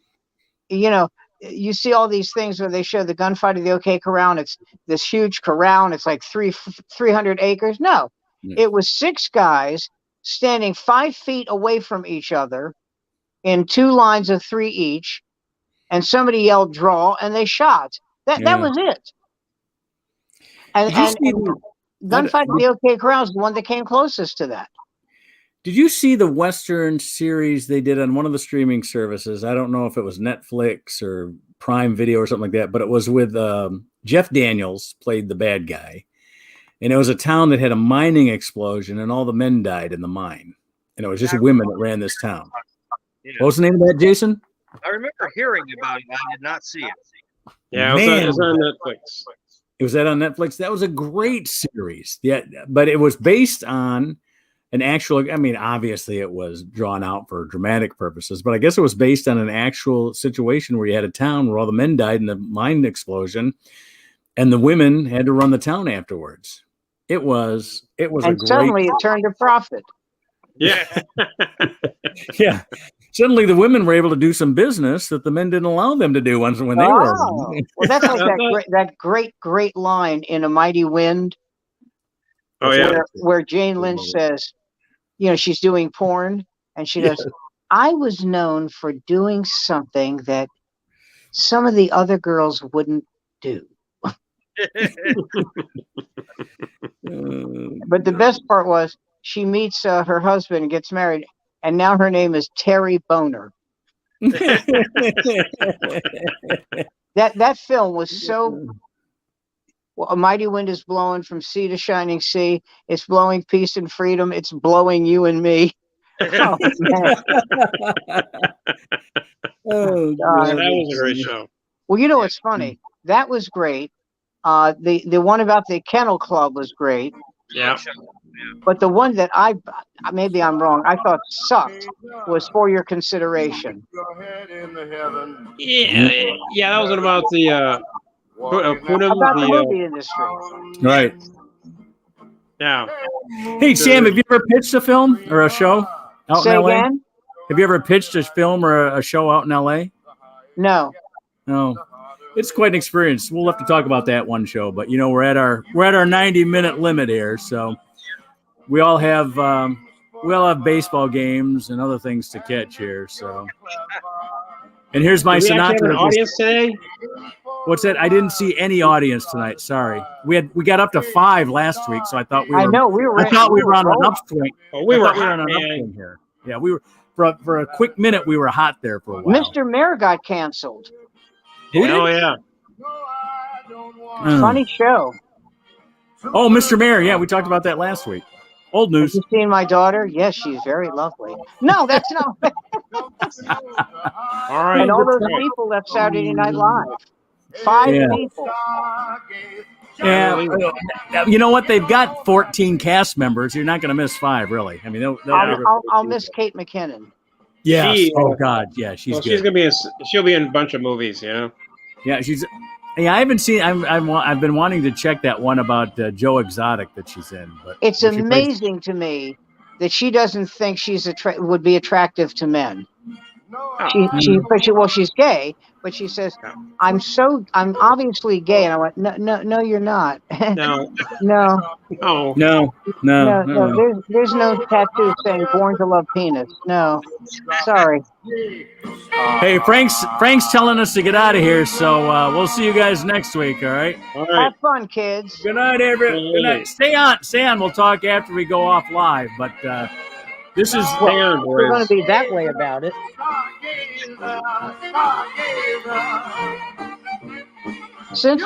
You see all these things where they show the gunfight of the OK Corral, and it's this huge corral, and it's like 300 acres. No, It was 6 guys standing 5 feet away from each other in 2 lines of 3 each, and somebody yelled "draw," and they shot. That was it. And gunfight of the OK Corral is the one that came closest to that. Did you see the Western series they did on one of the streaming services? I don't know if it was Netflix or Prime Video or something like that, but it was with Jeff Daniels played the bad guy. And it was a town that had a mining explosion and all the men died in the mine. And it was just women that ran this town. Yeah. What was the name of that, Jason? I remember hearing about it. I did not see it. Yeah, it was on Netflix. Was that on Netflix? That was a great series. Yeah, but it was based on an actual, obviously it was drawn out for dramatic purposes, but I guess it was based on an actual situation where you had a town where all the men died in the mine explosion and the women had to run the town afterwards. It was and suddenly it turned a profit. Yeah. Yeah. Suddenly the women were able to do some business that the men didn't allow them to do when they were. Well, that's like that great line in A Mighty Wind. Oh, yeah. Where Jane Lynch says, she's doing porn, and she goes, I was known for doing something that some of the other girls wouldn't do. But the best part was she meets her husband and gets married, and now her name is Terry Boner. That film was so... Well, A Mighty Wind is blowing from sea to shining sea. It's blowing peace and freedom. It's blowing you and me. Oh, man. Oh, God. That was a great show. Well, what's funny? That was great. The one about the Kennel Club was great. Yeah. But the one that maybe I'm wrong, I thought sucked was For Your Consideration. Yeah, that wasn't about the the movie industry. Right. Yeah. Hey, Sam, have you ever pitched a film or a show out in LA? Again? Have you ever pitched a film or a show out in LA? No. No. It's quite an experience. We'll have to talk about that one show, but we're at our 90-minute limit here, so we all have baseball games and other things to catch here. So, and here's my Sinatra. Have an audience today? What's that? I didn't see any audience tonight. Sorry, we got up to 5 last week, so I thought we were. I know we were. I thought we were on an upswing. Oh, we were on an upswing here. Yeah, we were for a quick minute. We were hot there for a while. Mr. Mayor got canceled. Oh yeah. Funny show. Oh, Mr. Mayor. Yeah, we talked about that last week. Old news. Have you seen my daughter? Yes, she's very lovely. No, that's not. All right. And all those Right. people left Saturday Night Live. 5 Yeah. people. Yeah, you know what? They've got 14 cast members. You're not going to miss 5, really. I mean, they'll I'll miss Kate McKinnon. Yes. She, Oh God. Yeah, she's well, good. she's gonna be she'll be in a bunch of movies, you know. Yeah, she's. Yeah, I haven't seen. I've been wanting to check that one about Joe Exotic that she's in. But It's where she plays- amazing to me that she doesn't think would be attractive to men. Well, she's gay, but she says, I'm obviously gay. And I went, no, you're not. No. No, Oh. no. There's no tattoo saying born to love penis. No, sorry. Hey, Frank's telling us to get out of here, so we'll see you guys next week. All right. All right. Have fun, kids. Good night, everyone. Good night. Stay on. We'll talk after we go off live. But this is. We're going to be that way about it. Since